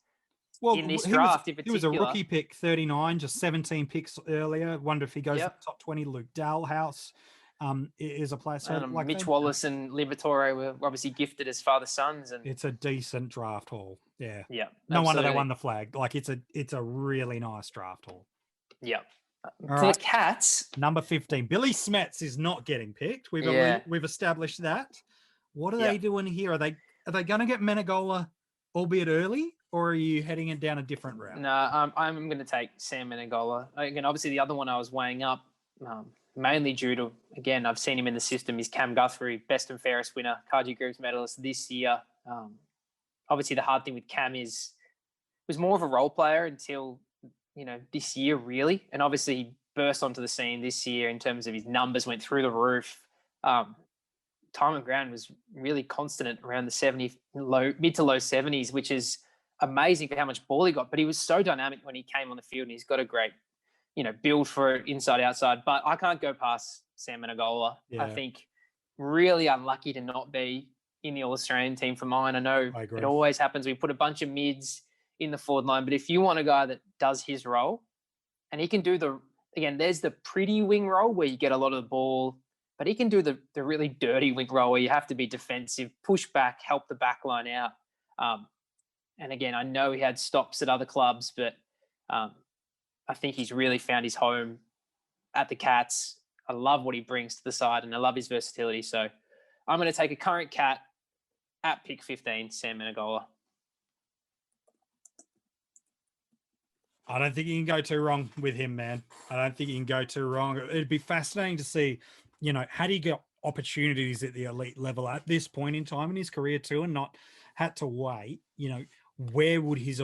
Speaker 9: in this draft.
Speaker 8: He was a rookie pick, 39, just 17 picks earlier. Wonder if he goes to the top 20. Luke Dalhouse is a player. So
Speaker 9: Mitch Wallace and Liberatore were obviously gifted as father-sons, and
Speaker 8: it's a decent draft haul. Yeah.
Speaker 9: No
Speaker 8: wonder they won the flag. Like it's a really nice draft haul.
Speaker 9: Yeah.
Speaker 8: For
Speaker 9: the Cats,
Speaker 8: number 15, Billy Smets is not getting picked. We've established that. What are they doing here? Are they going to get Menegola, albeit early, or are you heading it down a different route?
Speaker 9: No, I'm going to take Sam Menegola. Again, obviously the other one I was weighing up, mainly due to, again, I've seen him in the system, is Cam Guthrie, best and fairest winner, Kaji Group's medalist this year. Obviously the hard thing with Cam is was more of a role player until, this year really. And obviously he burst onto the scene this year in terms of his numbers went through the roof. Time on ground was really constant around the mid to low 70s, which is amazing for how much ball he got. But he was so dynamic when he came on the field, and he's got a great, build for it inside, outside. But I can't go past Sam Menegola. I think really unlucky to not be in the All-Australian team for mine. I know it always happens. We put a bunch of mids in the forward line, but if you want a guy that does his role, and he can do there's the pretty wing role where you get a lot of the ball, but he can do the really dirty wing role where you have to be defensive, push back, help the back line out. And again, I know he had stops at other clubs, but I think he's really found his home at the Cats. I love what he brings to the side, and I love his versatility. So I'm going to take a current Cat at pick 15, Sam Menegola.
Speaker 8: I don't think you can go too wrong with him, man. I don't think you can go too wrong. It'd be fascinating to see, had he got opportunities at the elite level at this point in time in his career too, and not had to wait, where would his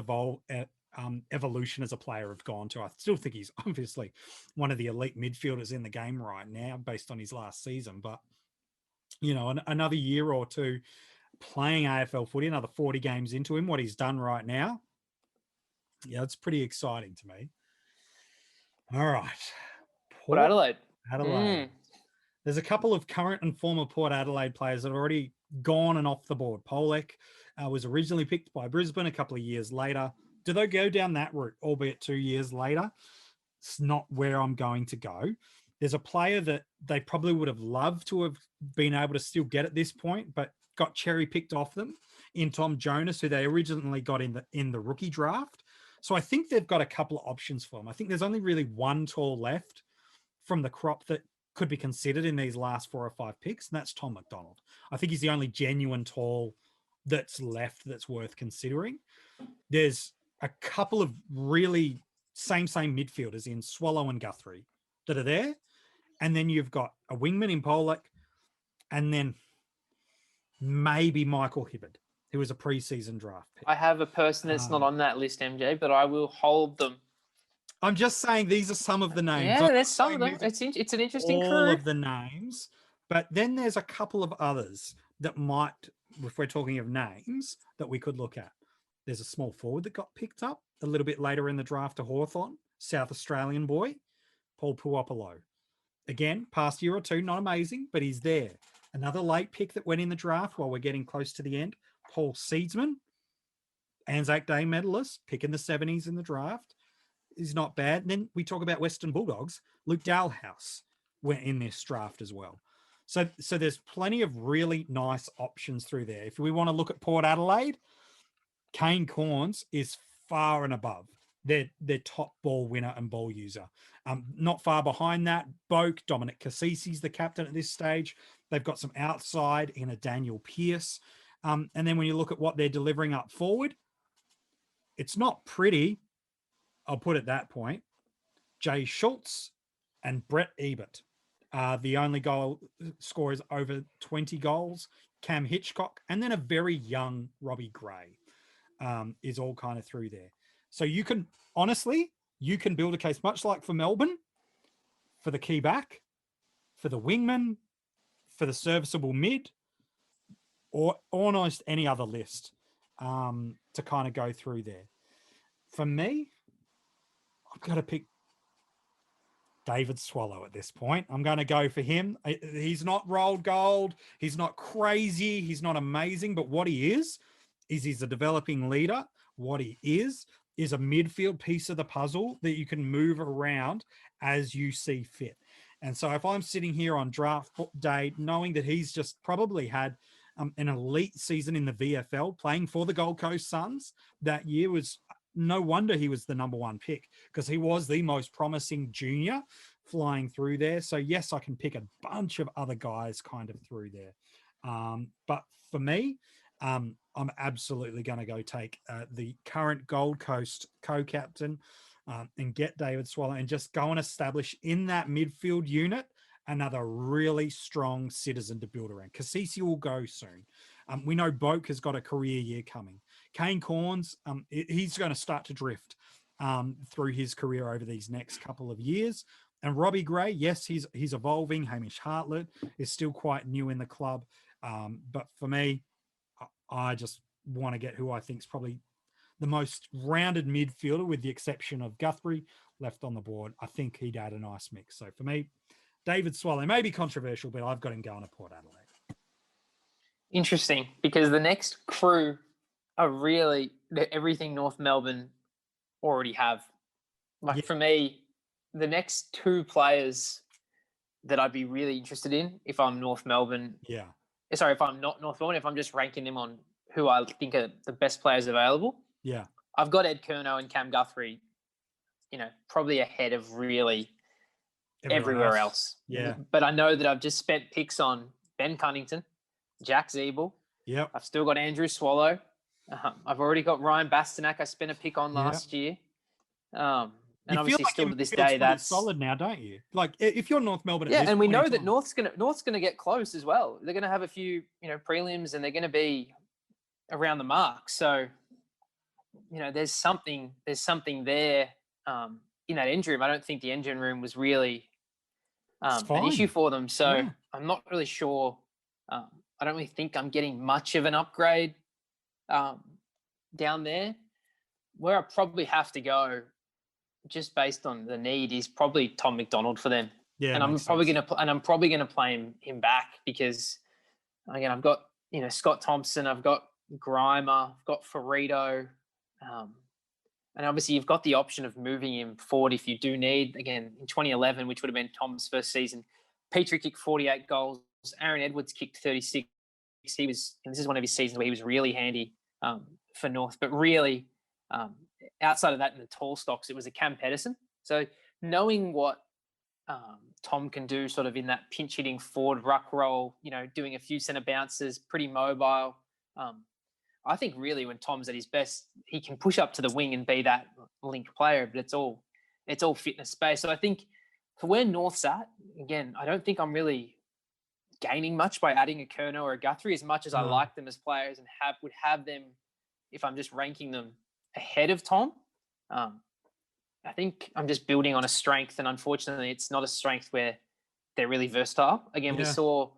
Speaker 8: evolution as a player have gone to? I still think he's obviously one of the elite midfielders in the game right now based on his last season. But, another year or two playing AFL footy, another 40 games into him, what he's done right now, it's pretty exciting to me. All right.
Speaker 9: Port Adelaide.
Speaker 8: There's a couple of current and former Port Adelaide players that have already gone and off the board. Pollock was originally picked by Brisbane a couple of years later. Do they go down that route, albeit 2 years later? It's not where I'm going to go. There's a player that they probably would have loved to have been able to still get at this point, but got cherry picked off them in Tom Jonas, who they originally got in the rookie draft. So I think they've got a couple of options for him. I think there's only really one tall left from the crop that could be considered in these last 4 or 5 picks, and that's Tom McDonald. I think he's the only genuine tall that's left that's worth considering. There's a couple of really same midfielders in Swallow and Guthrie that are there. And then you've got a wingman in Pollock, and then maybe Michael Hibberd, who was a preseason draft pick.
Speaker 9: I have a person that's not on that list, MJ, but I will hold them.
Speaker 8: I'm just saying these are some of the names.
Speaker 9: Yeah, there's some of them. It's an interesting crew.
Speaker 8: All of the names. But then there's a couple of others that might, if we're talking of names, that we could look at. There's a small forward that got picked up a little bit later in the draft to Hawthorn, South Australian boy, Paul Puopolo. Again, past year or two, not amazing, but he's there. Another late pick that went in the draft while we're getting close to the end, Paul Seedsman, Anzac Day medalist, pick in the 70s in the draft, is not bad. And then we talk about Western Bulldogs. Luke Dalhouse went in this draft as well. So there's plenty of really nice options through there. If we want to look at Port Adelaide, Kane Corns is far and above their top ball winner and ball user. Not far behind that, Boak, Dominic Cassisi's the captain at this stage. They've got some outside in a Daniel Pearce. And then when you look at what they're delivering up forward, it's not pretty. I'll put it that point. Jay Schultz and Brett Ebert are the only goal scorers over 20 goals. Cam Hitchcock, and then a very young Robbie Gray is all kind of through there. So you can, honestly, you can build a case, much like for Melbourne, for the key back, for the wingman, for the serviceable mid, or almost any other list to kind of go through there. For me, I've got to pick David Swallow at this point. I'm going to go for him. He's not rolled gold. He's not crazy. He's not amazing. But what he is he's a developing leader. What he is a midfield piece of the puzzle that you can move around as you see fit. And so if I'm sitting here on draft day, knowing that he's just probably had an elite season in the VFL playing for the Gold Coast Suns that year, was no wonder he was the number one pick, because he was the most promising junior flying through there. So yes, I can pick a bunch of other guys kind of through there. But for me, I'm absolutely going to go take the current Gold Coast co-captain and get David Swallow and just go and establish in that midfield unit another really strong citizen to build around. Cassisi will go soon. We know Boak has got a career year coming. Kane Corns, he's going to start to drift through his career over these next couple of years. And Robbie Gray, yes, he's evolving. Hamish Hartlett is still quite new in the club. But for me, I just want to get who I think is probably the most rounded midfielder, with the exception of Guthrie, left on the board. I think he'd add a nice mix. So for me, David Swallow may be controversial, but I've got him going to Port Adelaide.
Speaker 9: Interesting, because the next crew are really everything North Melbourne already have. For me, the next two players that I'd be really interested in if I'm North Melbourne.
Speaker 8: Yeah.
Speaker 9: Sorry, if I'm not North Melbourne, if I'm just ranking them on who I think are the best players available.
Speaker 8: Yeah.
Speaker 9: I've got Ed Curnow and Cam Guthrie, probably ahead of really everywhere else.
Speaker 8: Yeah.
Speaker 9: But I know that I've just spent picks on Ben Cunnington, Jack Zeeble.
Speaker 8: Yeah.
Speaker 9: I've still got Andrew Swallow. I've already got Ryan Bastanak. I spent a pick on last year. And
Speaker 8: you
Speaker 9: obviously,
Speaker 8: like
Speaker 9: still to this day, that's
Speaker 8: solid now, don't you? Like if you're North Melbourne,
Speaker 9: and we know that North's gonna get close as well. They're gonna have a few, prelims, and they're gonna be around the mark. So, there's something there in that engine room. I don't think the engine room was really an issue for them. So I'm not really sure. I don't really think I'm getting much of an upgrade down there. Where I probably have to go, just based on the need, is probably Tom McDonald for them.
Speaker 8: Yeah,
Speaker 9: and I'm probably gonna play him back, because again, I've got Scott Thompson, I've got Grimer, I've got Ferrito, and obviously you've got the option of moving him forward if you do need. Again, in 2011, which would have been Tom's first season, Petrie kicked 48 goals, Aaron Edwards kicked 36. This is one of his seasons where he was really handy for North, but really. Outside of that, in the tall stocks, it was a Cam Pedersen. So knowing what Tom can do sort of in that pinch hitting forward ruck role, doing a few centre bounces, pretty mobile. I think really when Tom's at his best, he can push up to the wing and be that link player, but it's all fitness based. So I think for where North's at, again, I don't think I'm really gaining much by adding a Curnow or a Guthrie, as much as I like them as players and would have them, if I'm just ranking them ahead of Tom. I think I'm just building on a strength, and unfortunately it's not a strength where they're really versatile. Again, we saw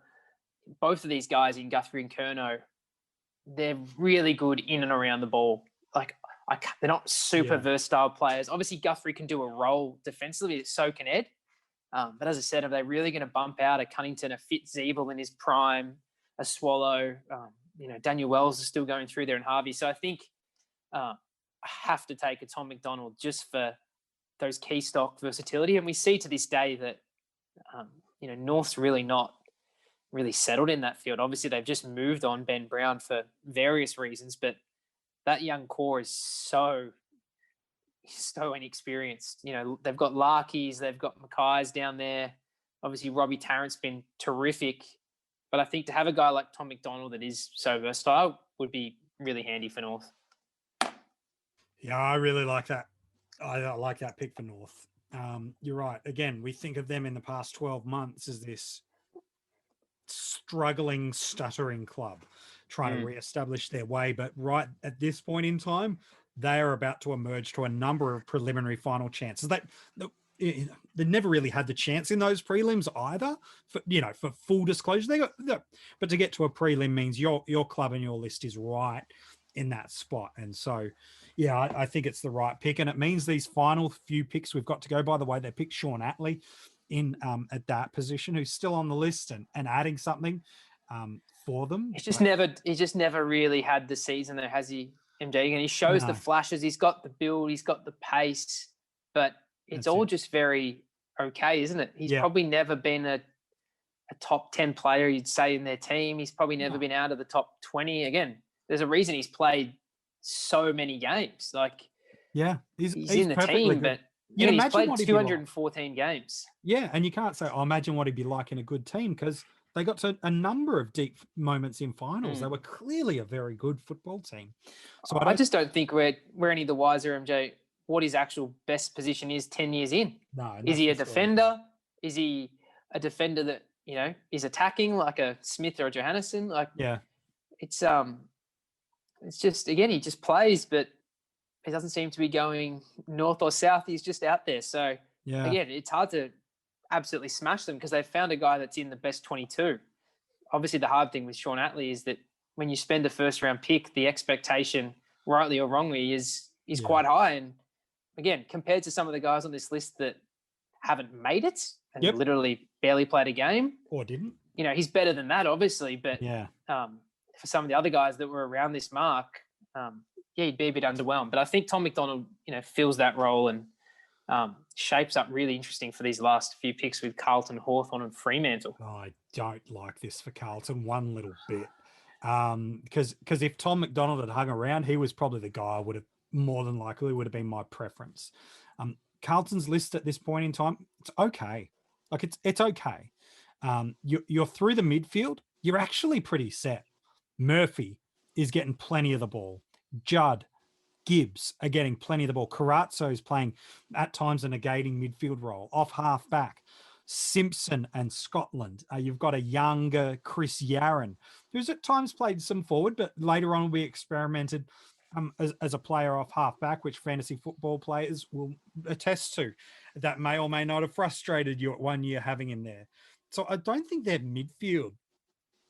Speaker 9: both of these guys in Guthrie and Curnow, they're really good in and around the ball. Like they're not super versatile players. Obviously Guthrie can do a role defensively, so can Ed. But as I said, are they really going to bump out a Cunnington, a Fitzsiebel in his prime, a Swallow? Daniel Wells is still going through there, and Harvey. So I think I have to take a Tom McDonald just for those key stock versatility. And we see to this day that, North's really not really settled in that field. Obviously, they've just moved on Ben Brown for various reasons, but that young core is so inexperienced. They've got Larkies, they've got Mackay's down there. Obviously, Robbie Tarrant's been terrific. But I think to have a guy like Tom McDonald that is so versatile would be really handy for North.
Speaker 8: Yeah, I really like that. I like that pick for North. You're right. Again, we think of them in the past 12 months as this struggling, stuttering club trying to reestablish their way. But right at this point in time, they are about to emerge to a number of preliminary final chances. They never really had the chance in those prelims either. For full disclosure, but to get to a prelim means your club and your list is right in that spot. And so, yeah, I think it's the right pick, and it means these final few picks we've got to go. By the way, they picked Sean Atley in at that position, who's still on the list and adding something for them.
Speaker 9: He's just never really had the season there, has he, MJ? And he shows the flashes. He's got the build, he's got the pace, but it's all just very okay, isn't it? He's probably never been a top 10 player, you'd say, in their team. He's probably never been out of the top 20. Again, there's a reason he's played so many games. He's in the team, but he's played 214 games.
Speaker 8: Yeah, and you can't say, imagine what he'd be like in a good team, because they got to a number of deep moments in finals. They were clearly a very good football team. So
Speaker 9: I just don't think we're any the wiser, MJ, what his actual best position is 10 years in.
Speaker 8: No,
Speaker 9: is he a defender? Is he a defender that, is attacking like a Smith or a Johannesson? It's just, again, he just plays, but he doesn't seem to be going north or south. He's just out there. So, again, it's hard to absolutely smash them because they've found a guy that's in the best 22. Obviously, the hard thing with Sean Atley is that when you spend a first-round pick, the expectation, rightly or wrongly, is quite high. And, again, compared to some of the guys on this list that haven't made it and literally barely played a game.
Speaker 8: Or didn't.
Speaker 9: He's better than that, obviously. But for some of the other guys that were around this mark, he'd be a bit underwhelmed. But I think Tom McDonald, fills that role and shapes up really interesting for these last few picks with Carlton, Hawthorn and Fremantle.
Speaker 8: I don't like this for Carlton one little bit. Because if Tom McDonald had hung around, he was probably the guy I would have more than likely would have been my preference. Carlton's list at this point in time, it's okay. It's okay. You're through the midfield. You're actually pretty set. Murphy is getting plenty of the ball. Judd, Gibbs are getting plenty of the ball. Carazzo is playing at times a negating midfield role, off half back. Simpson and Scotland. You've got a younger Chris Yarran, who's at times played some forward, but later on will be experimented as a player off half back, which fantasy football players will attest to. That may or may not have frustrated you at 1 year having him there. So I don't think their midfield,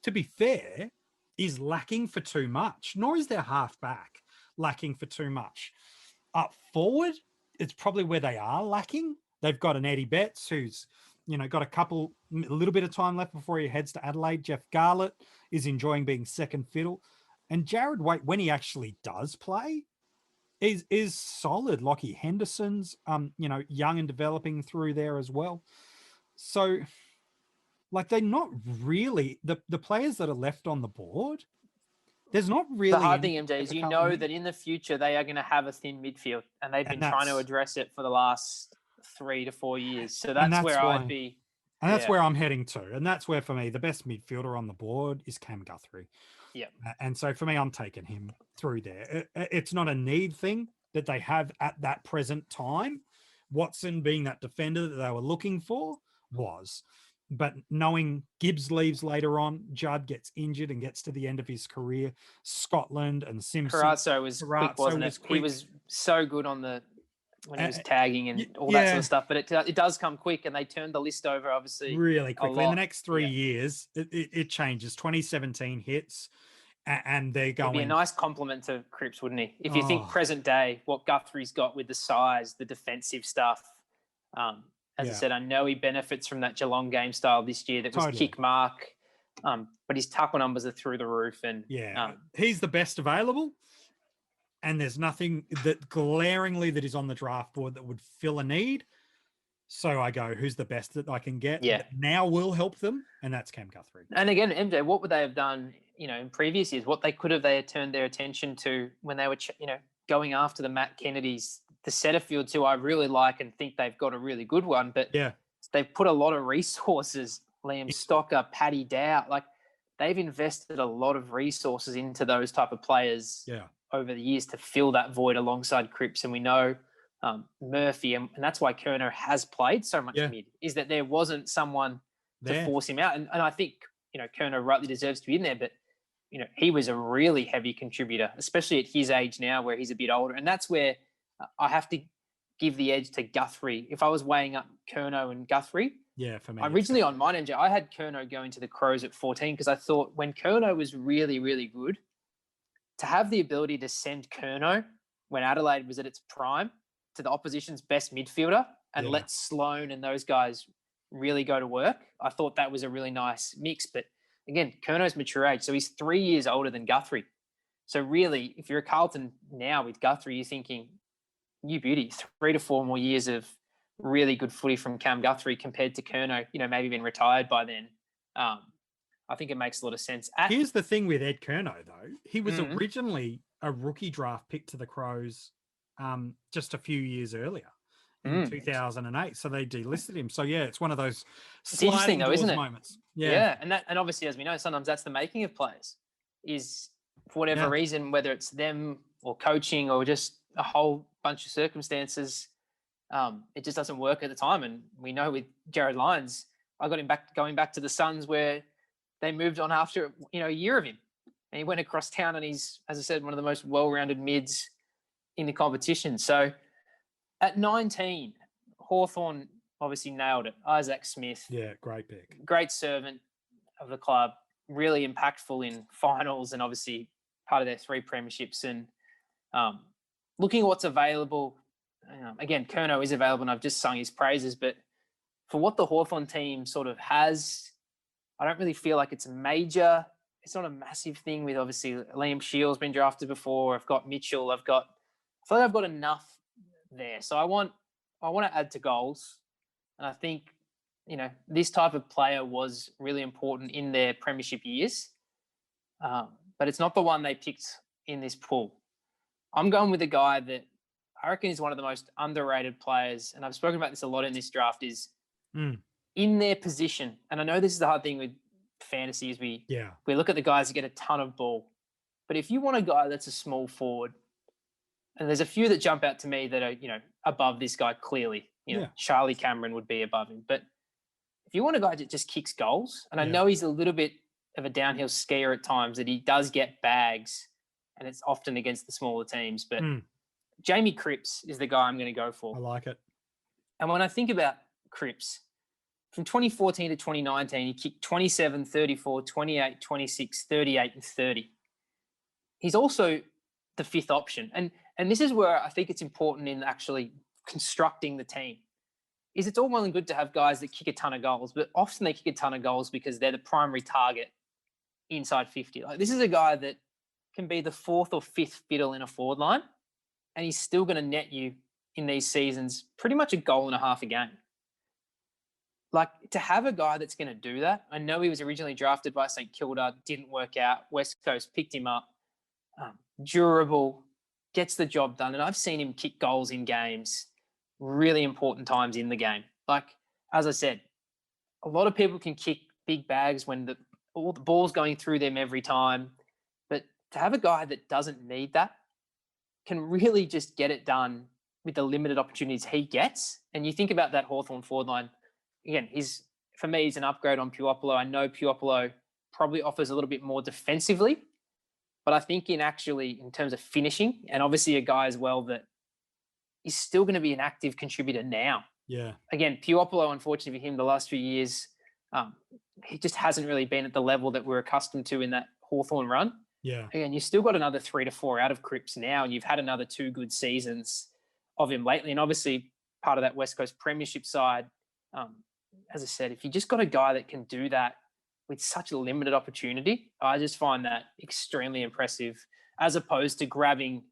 Speaker 8: to be fair, is lacking for too much, nor is their half back lacking for too much. Up forward, it's probably where they are lacking. They've got an Eddie Betts who's, got a little bit of time left before he heads to Adelaide. Jeff Garlett is enjoying being second fiddle. And Jared Waite, when he actually does play, is solid. Lockie Henderson's, young and developing through there as well. So, they're not really the players that are left on the board. There's not really.
Speaker 9: The hard thing, MJ, is that in the future they are going to have a thin midfield, and they've been trying to address it for the last 3 to 4 years. So that's where I'd be.
Speaker 8: And that's where I'm heading to. And that's where, for me, the best midfielder on the board is Cam Guthrie.
Speaker 9: Yeah.
Speaker 8: And so for me, I'm taking him through there. It's not a need thing that they have at that present time. Watson being that defender that they were looking for was. But knowing Gibbs leaves later on, Judd gets injured and gets to the end of his career. Scotland and Simpson.
Speaker 9: Carazzo was quick, wasn't it? He was so good on when he was tagging and all that sort of stuff. But it does come quick, and they turned the list over, obviously,
Speaker 8: really quickly. In the next 3 years, it changes. 2017 hits, and they're going.
Speaker 9: It'd be a nice compliment to Cripps, wouldn't he? If you think present day, what Guthrie's got with the size, the defensive stuff, As I said, I know he benefits from that Geelong game style this year that was kick mark, but his tackle numbers are through the roof. And
Speaker 8: he's the best available. And there's nothing that glaringly that is on the draft board that would fill a need. So I go, who's the best that I can get?
Speaker 9: Yeah.
Speaker 8: That now will help them, and that's Cam Guthrie.
Speaker 9: And again, MJ, what would they have done, in previous years? What they had turned their attention to when they were, going after the Matt Kennedys, the Setterfields, who I really like and think they've got a really good one. But they've put a lot of resources, Liam Stocker, Paddy Dow, like they've invested a lot of resources into those type of players over the years to fill that void alongside Cripps. And we know Murphy, and that's why Kerno has played so much mid, is that there wasn't someone to force him out. And I think, Kerno rightly deserves to be in there, but, he was a really heavy contributor, especially at his age now where he's a bit older. And that's where I have to give the edge to Guthrie. If I was weighing up Kerno and Guthrie,
Speaker 8: for me.
Speaker 9: Originally on mine, MJ, I had Kerno going to the Crows at 14 because I thought when Kerno was really, really good, to have the ability to send Kerno when Adelaide was at its prime to the opposition's best midfielder and let Sloan and those guys really go to work, I thought that was a really nice mix. But again, Kerno's mature age, so he's 3 years older than Guthrie. So really, if you're a Carlton now with Guthrie, you're thinking, you beauty, 3 to 4 more years of really good footy from Cam Guthrie compared to Kerno, maybe been retired by then. I think it makes a lot of sense.
Speaker 8: Here's the thing with Ed Kerno, though. He was originally a rookie draft pick to the Crows just a few years earlier in 2008. So they delisted him. So, it's one of those sliding doors isn't it? Moments.
Speaker 9: Yeah. And obviously, as we know, sometimes that's the making of players is for whatever reason, whether it's them or coaching or just a whole bunch of circumstances, it just doesn't work at the time. And we know with Jared Lyons, I got him going back to the Suns where they moved on after, a year of him. And he went across town and he's, as I said, one of the most well-rounded mids in the competition. So at 19, Hawthorn obviously nailed it. Isaac Smith.
Speaker 8: Yeah, great pick.
Speaker 9: Great servant of the club. Really impactful in finals and obviously part of their 3 premierships. And looking at what's available, again, Kerno is available and I've just sung his praises, but for what the Hawthorn team sort of has, I don't really feel like it's it's not a massive thing with obviously Liam Shields been drafted before. I've got Mitchell. I feel like I've got enough there. So I want to add to goals. And I think, this type of player was really important in their premiership years. But it's not the one they picked in this pool. I'm going with a guy that I reckon is one of the most underrated players. And I've spoken about this a lot in this draft is in their position. And I know this is the hard thing with fantasy is we look at the guys that get a ton of ball. But if you want a guy that's a small forward, and there's a few that jump out to me that are, above this guy clearly. Charlie Cameron would be above him. But if you want a guy that just kicks goals, and I know he's a little bit of a downhill skier at times, that he does get bags, and it's often against the smaller teams. But Jamie Cripps is the guy I'm going to go for.
Speaker 8: I like it.
Speaker 9: And when I think about Cripps, from 2014 to 2019, he kicked 27, 34, 28, 26, 38, and 30. He's also the 5th option. And this is where I think it's important in actually constructing the team, is it's all well and good to have guys that kick a ton of goals, but often they kick a ton of goals because they're the primary target inside 50. Like this is a guy that can be the 4th or 5th fiddle in a forward line, and he's still going to net you in these seasons pretty much a goal and a half a game. Like to have a guy that's going to do that. I know he was originally drafted by St Kilda, didn't work out. West Coast picked him up, durable, gets the job done. And I've seen him kick goals in games, really important times in the game. Like, as I said, a lot of people can kick big bags when all the ball's going through them every time. But to have a guy that doesn't need that, can really just get it done with the limited opportunities he gets. And you think about that Hawthorn forward line, again, for me, he's an upgrade on Puopolo. I know Puopolo probably offers a little bit more defensively, but I think in terms of finishing, and obviously a guy as well that is still going to be an active contributor now.
Speaker 8: Yeah.
Speaker 9: Again, Puopolo, unfortunately for him, the last few years, he just hasn't really been at the level that we're accustomed to in that Hawthorn run.
Speaker 8: Yeah.
Speaker 9: Again, you've still got another 3 to 4 out of Cripps now, and you've had another 2 good seasons of him lately. And obviously part of that West Coast premiership side, As I said, if you just got a guy that can do that with such a limited opportunity, I just find that extremely impressive, as opposed to grabbing,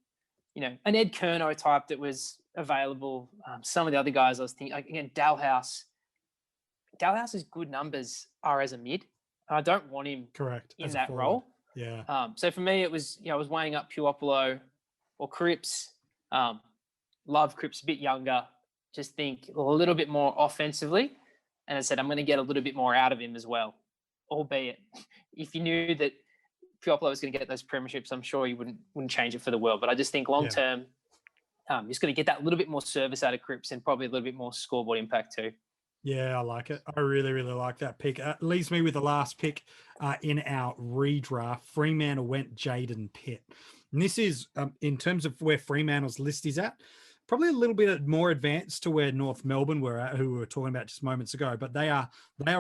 Speaker 9: an Ed Curnow type that was available. Some of the other guys I was thinking, again, Dalhouse's good numbers are as a mid. I don't want him in that role.
Speaker 8: Yeah.
Speaker 9: So for me, it was, I was weighing up Puopolo or Cripps. Love Cripps a bit younger. Just think a little bit more offensively. And I said, I'm going to get a little bit more out of him as well. Albeit, if you knew that Puopolo was going to get those premierships, I'm sure you wouldn't change it for the world. But I just think long term, just going to get that little bit more service out of Cripps and probably a little bit more scoreboard impact too.
Speaker 8: Yeah, I like it. I really, really like that pick. Leaves me with the last pick in our redraft. Fremantle went Jaden Pitt. And this is, in terms of where Fremantle's list is at, probably a little bit more advanced to where North Melbourne were at, who we were talking about just moments ago. But they are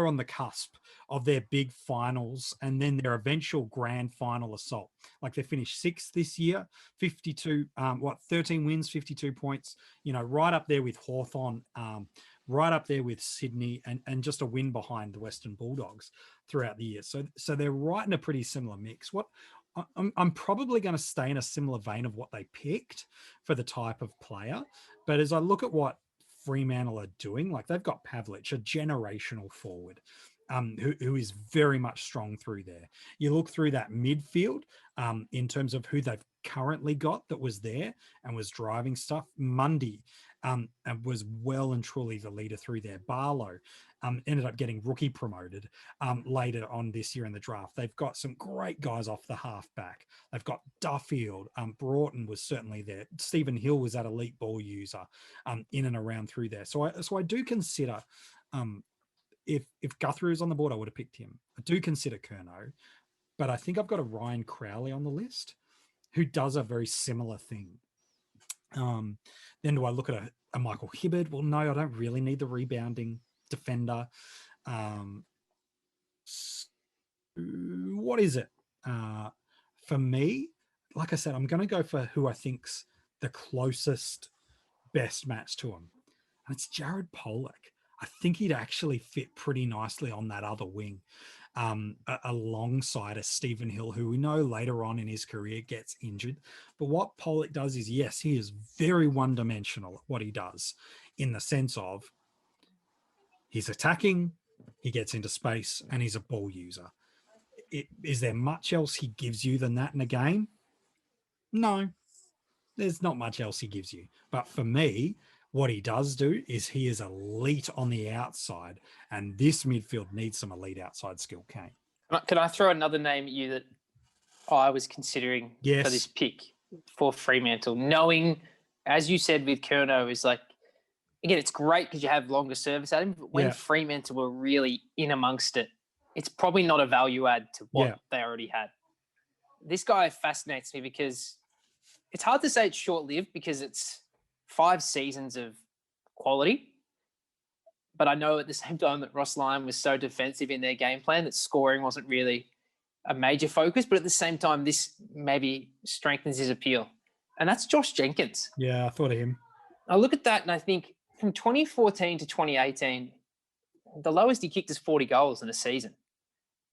Speaker 8: on the cusp of their big finals and then their eventual grand final assault. Like they finished 6th this year, 13 wins, 52 points, right up there with Hawthorn, right up there with Sydney, and just a win behind the Western Bulldogs throughout the year. So they're right in a pretty similar mix. I'm probably going to stay in a similar vein of what they picked for the type of player. But as I look at what Fremantle are doing, like they've got Pavlich, a generational forward, who is very much strong through there. You look through that midfield in terms of who they've currently got that was there and was driving stuff. Mundy and was well and truly the leader through there. Barlow ended up getting rookie promoted later on this year in the draft. They've got some great guys off the halfback. They've got Duffield. Broughton was certainly there. Stephen Hill was that elite ball user in and around through there. So I do consider if Guthrie was on the board, I would have picked him. I do consider Curnow, but I think I've got a Ryan Crowley on the list who does a very similar thing. Then do I look at a Michael Hibberd? Well, no, I don't really need the rebounding defender. What is it? For me, like I said, I'm going to go for who I think's the closest best match to him. And it's Jared Pollock. I think he'd actually fit pretty nicely on that other wing alongside a Stephen Hill, who we know later on in his career gets injured. But what Pollock does is, yes, he is very one-dimensional at what he does in the sense of he's attacking, he gets into space, and he's a ball user. Is there much else he gives you than that in a game? No, there's not much else he gives you. But for me, what he does do is he is elite on the outside, and this midfield needs some elite outside skill, Kane.
Speaker 9: Can I throw another name at you that I was considering for this pick for Fremantle? Knowing, as you said with Curnow, is like, again, it's great because you have longer service at him, but when Fremantle were really in amongst it, it's probably not a value add to what they already had. This guy fascinates me because it's hard to say it's short-lived because it's 5 seasons of quality. But I know at the same time that Ross Lyon was so defensive in their game plan that scoring wasn't really a major focus. But at the same time, this maybe strengthens his appeal. And that's Josh Jenkins.
Speaker 8: Yeah, I thought of him.
Speaker 9: I look at that and I think from 2014 to 2018, the lowest he kicked is 40 goals in a season.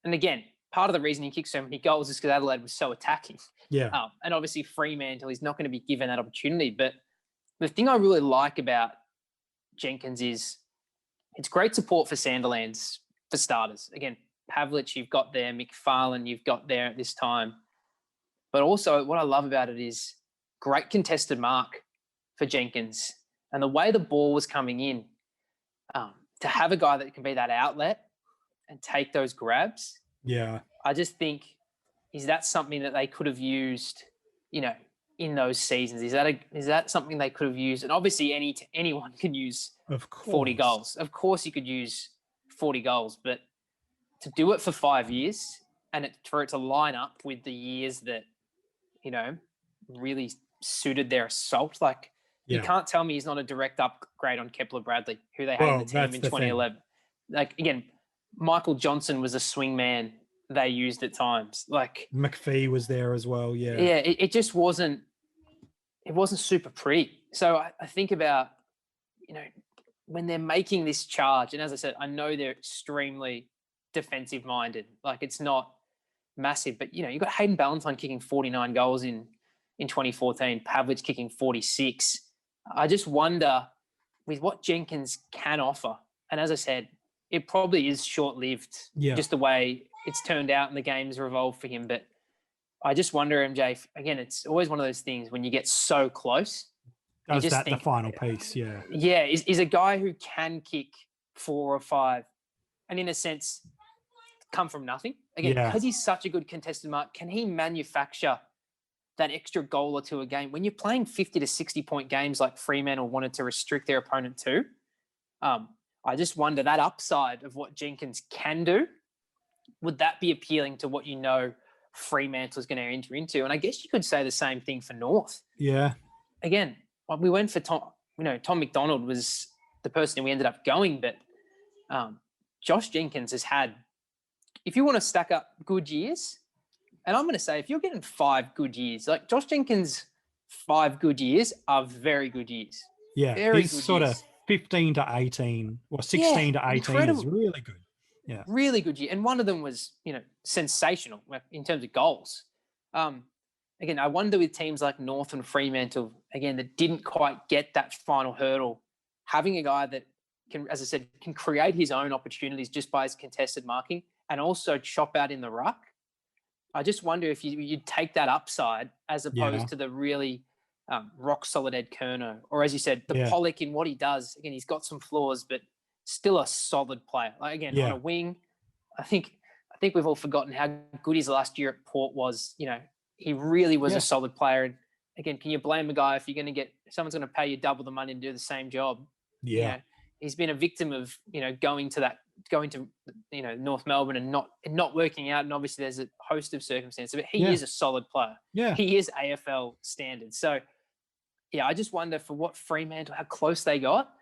Speaker 9: And again, part of the reason he kicked so many goals is because Adelaide was so attacking.
Speaker 8: Yeah.
Speaker 9: And obviously Fremantle, he's not going to be given that opportunity. But the thing I really like about Jenkins is it's great support for Sandilands, for starters. Again, Pavlich, you've got there. McFarlane, you've got there at this time. But also what I love about it is great contested mark for Jenkins. And the way the ball was coming in, to have a guy that can be that outlet and take those grabs.
Speaker 8: Yeah.
Speaker 9: I just think, is that something that they could have used, in those seasons? Is that something they could have used? And obviously anyone can use 40 goals. Of course you could use 40 goals, but to do it for 5 years and for it to line up with the years that, really suited their assault, you can't tell me he's not a direct upgrade on Kepler Bradley, who they had in the team in 2011. Again, Michael Johnson was a swing man they used at times.
Speaker 8: McPhee was there as well. Yeah.
Speaker 9: Yeah. It just wasn't super pretty. So I think about, when they're making this charge, and as I said, I know they're extremely defensive minded. Like it's not massive, but you've got Hayden Ballantyne kicking 49 goals in 2014, Pavlich kicking 46. I just wonder with what Jenkins can offer, and as I said, it probably is short-lived, just the way it's turned out and the game's revolved for him. But I just wonder, MJ, again, it's always one of those things when you get so close.
Speaker 8: Does that the final piece? Yeah.
Speaker 9: Yeah, is a guy who can kick 4 or 5 and in a sense come from nothing. Again, because he's such a good contested mark, can he manufacture that extra goal or two a game? When you're playing 50 to 60 point games like Fremantle wanted to restrict their opponent to, I just wonder that upside of what Jenkins can do, would that be appealing to what Fremantle is going to enter into? And I guess you could say the same thing for North.
Speaker 8: Yeah.
Speaker 9: Again, we went for Tom McDonald was the person we ended up going, but Josh Jenkins has had, if you want to stack up good years, and I'm going to say if you're getting 5 good years, like Josh Jenkins' 5 good years are very good years.
Speaker 8: Yeah,
Speaker 9: very
Speaker 8: he's
Speaker 9: good
Speaker 8: sort
Speaker 9: years.
Speaker 8: of 15 to 18 or 16 to 18
Speaker 9: incredible.
Speaker 8: Is really good. Yeah,
Speaker 9: really good year. And one of them was, sensational in terms of goals. Again, I wonder with teams like North and Fremantle, again, that didn't quite get that final hurdle, having a guy that can, as I said, can create his own opportunities just by his contested marking and also chop out in the ruck. I just wonder if you'd take that upside as opposed to the really rock solid Ed Kerno, or as you said, the Pollock in what he does. Again, he's got some flaws, but still a solid player. Like again, on a wing, I think we've all forgotten how good his last year at Port was. He really was a solid player. And again, can you blame a guy if you're going to get someone's going to pay you double the money and do the same job?
Speaker 8: Yeah,
Speaker 9: he's been a victim of going to North Melbourne and not working out. And obviously, there's a host of circumstances, but he is a solid player.
Speaker 8: Yeah, he
Speaker 9: is AFL standard. So I just wonder for what Fremantle, how close they got,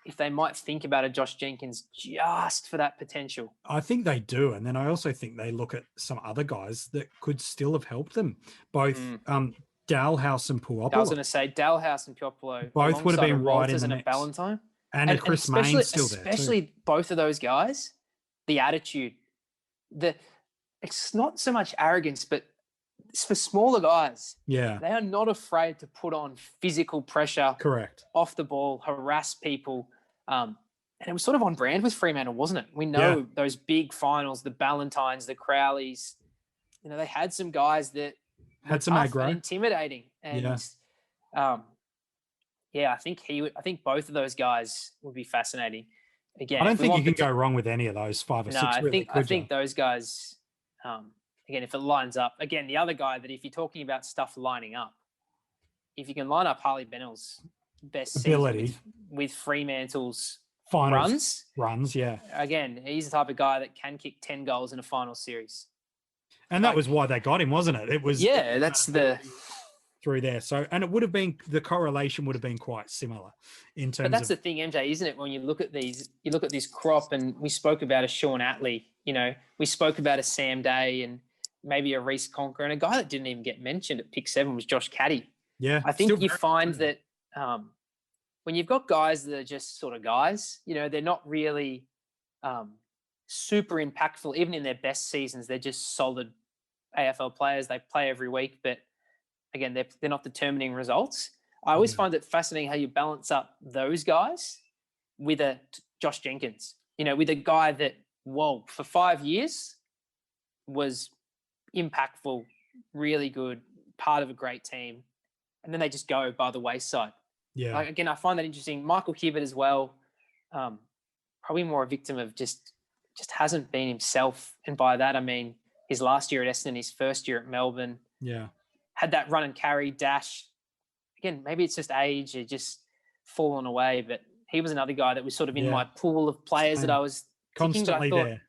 Speaker 9: if they might think about a Josh Jenkins just for that potential.
Speaker 8: I think they do. And then I also think they look at some other guys that could still have helped them, both Dalhouse and Puopolo.
Speaker 9: I was going to say Dalhouse and Puopolo.
Speaker 8: Both would have been right in the mix.
Speaker 9: Ballantyne.
Speaker 8: And Chris Mayne's still there
Speaker 9: especially both of those guys, the attitude, it's not so much arrogance, but it's for smaller guys.
Speaker 8: Yeah.
Speaker 9: They are not afraid to put on physical pressure.
Speaker 8: Correct.
Speaker 9: Off the ball, harass people. And it was sort of on brand with Fremantle, wasn't it? We know those big finals, the Ballantynes, the Crowleys, they had some guys that
Speaker 8: had some aggro,
Speaker 9: intimidating. And I think both of those guys would be fascinating. Again,
Speaker 8: I don't think you can go wrong with any of those 5 or 6.
Speaker 9: I think those guys, again, if it lines up, again, the other guy that if you're talking about stuff lining up, if you can line up Harley Bennell's best
Speaker 8: ability
Speaker 9: with Fremantle's
Speaker 8: runs,
Speaker 9: again, he's the type of guy that can kick 10 goals in a final series.
Speaker 8: And that was why they got him, wasn't it? It was
Speaker 9: that's
Speaker 8: through there. So, and it would have been, the correlation would have been quite similar in terms of.
Speaker 9: But that's the thing, MJ, isn't it? When you look at this crop, and we spoke about a Sean Atley, we spoke about a Sam Day and maybe a Reece Conker, and a guy that didn't even get mentioned at pick 7 was Josh Caddy.
Speaker 8: Yeah.
Speaker 9: I think you find that when you've got guys that are just sort of guys, they're not really super impactful, even in their best seasons. They're just solid AFL players. They play every week, but again, they're not determining results. I always find it fascinating how you balance up those guys with a Josh Jenkins, with a guy that, for 5 years was impactful, really good, part of a great team. And then they just go by the wayside.
Speaker 8: Yeah.
Speaker 9: Again, I find that interesting. Michael Hibbert as well, probably more a victim of just hasn't been himself. And by that, I mean his last year at Essendon, his first year at Melbourne.
Speaker 8: Yeah.
Speaker 9: Had that run and carry dash. Again, maybe it's just age, it just fallen away. But he was another guy that was sort of in my pool of players that I was
Speaker 8: constantly
Speaker 9: thinking,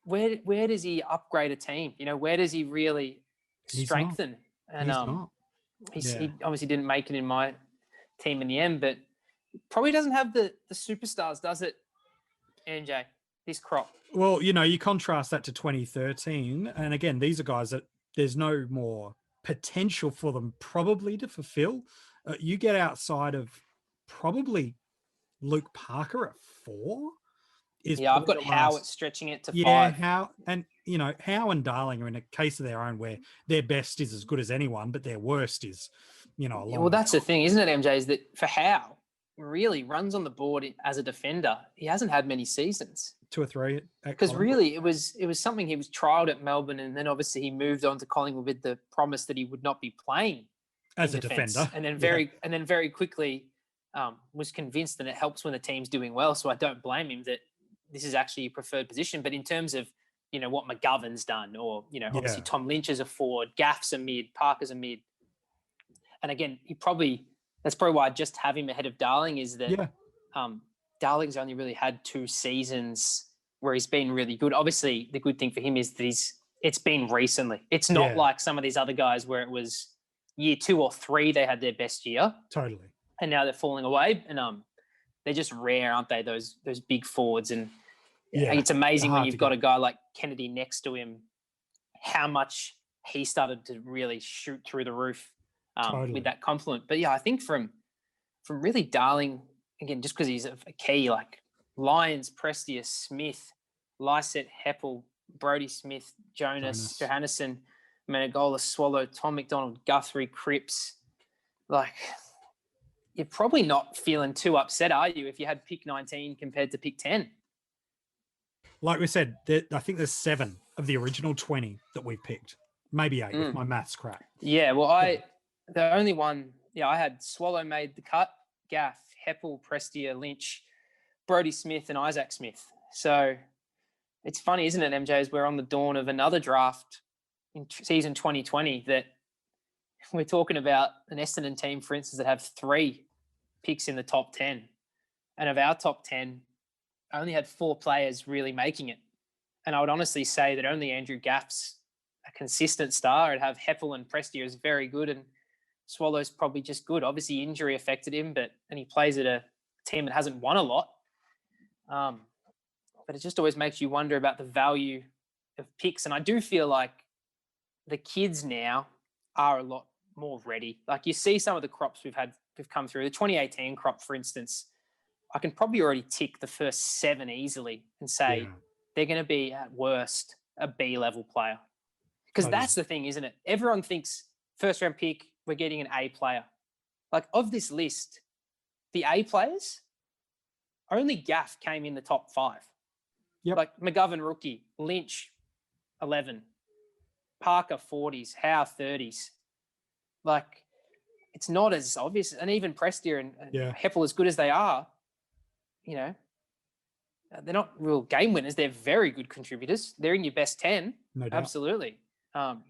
Speaker 8: there.
Speaker 9: Where does he upgrade a team? Where does he really strengthen? And he obviously didn't make it in my team in the end, but probably doesn't have the superstars, does it, NJ, this crop?
Speaker 8: Well, you contrast that to 2013. And again, these are guys that there's no more potential for them probably to fulfill. You get outside of probably Luke Parker at 4 is
Speaker 9: I've got Howard stretching it to 5.
Speaker 8: Howe and Darling are in a case of their own where their best is as good as anyone, but their worst is,
Speaker 9: well, that's the thing, isn't it, MJ? Is that for Howe, really runs on the board as a defender. He hasn't had many seasons.
Speaker 8: 2 or 3.
Speaker 9: Because really, it was something he was trialled at Melbourne, and then obviously he moved on to Collingwood with the promise that he would not be playing
Speaker 8: as a defender,
Speaker 9: and then very quickly was convinced that it helps when the team's doing well. So I don't blame him that this is actually a preferred position. But in terms of what McGovern's done, or obviously Tom Lynch is a forward, Gaff's a mid, Parker's a mid, and again that's probably why I just have him ahead of Darling, is that Darling's only really had 2 seasons where he's been really good. Obviously, the good thing for him is that it's been recently. It's not like some of these other guys where it was year 2 or 3 they had their best year.
Speaker 8: Totally. And
Speaker 9: now they're falling away. And they're just rare, aren't they, those big forwards? And it's amazing when you've got a guy like Kennedy next to him, how much he started to really shoot through the roof with that compliment. But I think from really Darling, again, just because he's a key, like Lyons, Prestia, Smith, Lysett, Heppel, Brodie Smith, Jonas, Johannesson, Menegola, Swallow, Tom McDonald, Guthrie, Cripps. Like, you're probably not feeling too upset, are you, if you had pick 19 compared to pick 10?
Speaker 8: Like we said, I think there's 7 of the original 20 that we've picked. Maybe 8 if my math's crap.
Speaker 9: Yeah, well, the only one, I had Swallow made the cut, Gaff, Heppel, Prestia, Lynch, Brodie Smith and Isaac Smith. So it's funny, isn't it, MJ, as we're on the dawn of another draft in season 2020 that we're talking about an Essendon team, for instance, that have 3 picks in the top 10. And of our top 10, I only had 4 players really making it. And I would honestly say that only Andrew Gaff's a consistent star. I'd have Heppel and Prestia as very good, and Swallow's probably just good. Obviously, injury affected him, and he plays at a team that hasn't won a lot. But it just always makes you wonder about the value of picks. And I do feel like the kids now are a lot more ready. Like, you see some of the crops we've come through. The 2018 crop, for instance, I can probably already tick the first 7 easily and say they're going to be, at worst, a B-level player. Because that's the thing, isn't it? Everyone thinks first-round pick, we're getting an A player. Like, of this list, the A players, only Gaff came in the top 5.
Speaker 8: Yep.
Speaker 9: Like, McGovern rookie, Lynch 11, Parker 40s, Howe 30s. Like, it's not as obvious. And even Prestia and Heppel, as good as they are, they're not real game winners. They're very good contributors. They're in your best 10.
Speaker 8: No doubt.
Speaker 9: Absolutely. And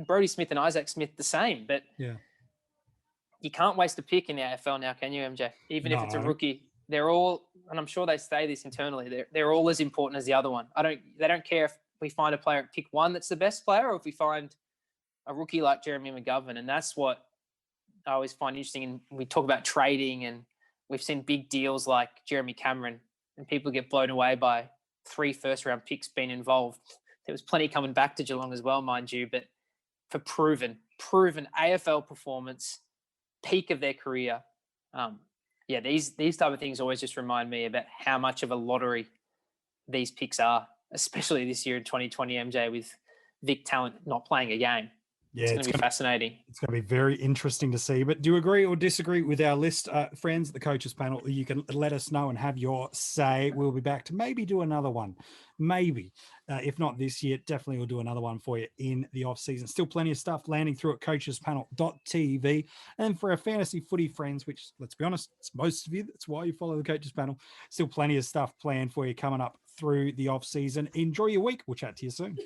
Speaker 9: Brodie Smith and Isaac Smith the same. But you can't waste a pick in the AFL now, can you, MJ? Even if it's a rookie. They're all, and I'm sure they say this internally, they're all as important as the other one. They don't care if we find a player at pick 1 that's the best player, or if we find a rookie like Jeremy McGovern. And that's what I always find interesting. And we talk about trading, and we've seen big deals like Jeremy Cameron, and people get blown away by 3 first-round picks being involved. There was plenty coming back to Geelong as well, mind you, but for proven AFL performance, peak of their career. These type of things always just remind me about how much of a lottery these picks are, especially this year in 2020, MJ, with Vic Talent not playing a game.
Speaker 8: Yeah,
Speaker 9: it's going to be fascinating.
Speaker 8: It's going to be very interesting to see. But do you agree or disagree with our list, friends, the coaches panel? You can let us know and have your say. We'll be back to maybe do another one. Maybe. If not this year, definitely we'll do another one for you in the off-season. Still plenty of stuff landing through at coachespanel.tv. And for our fantasy footy friends, which, let's be honest, it's most of you, that's why you follow the coaches panel, still plenty of stuff planned for you coming up through the off-season. Enjoy your week. We'll chat to you soon.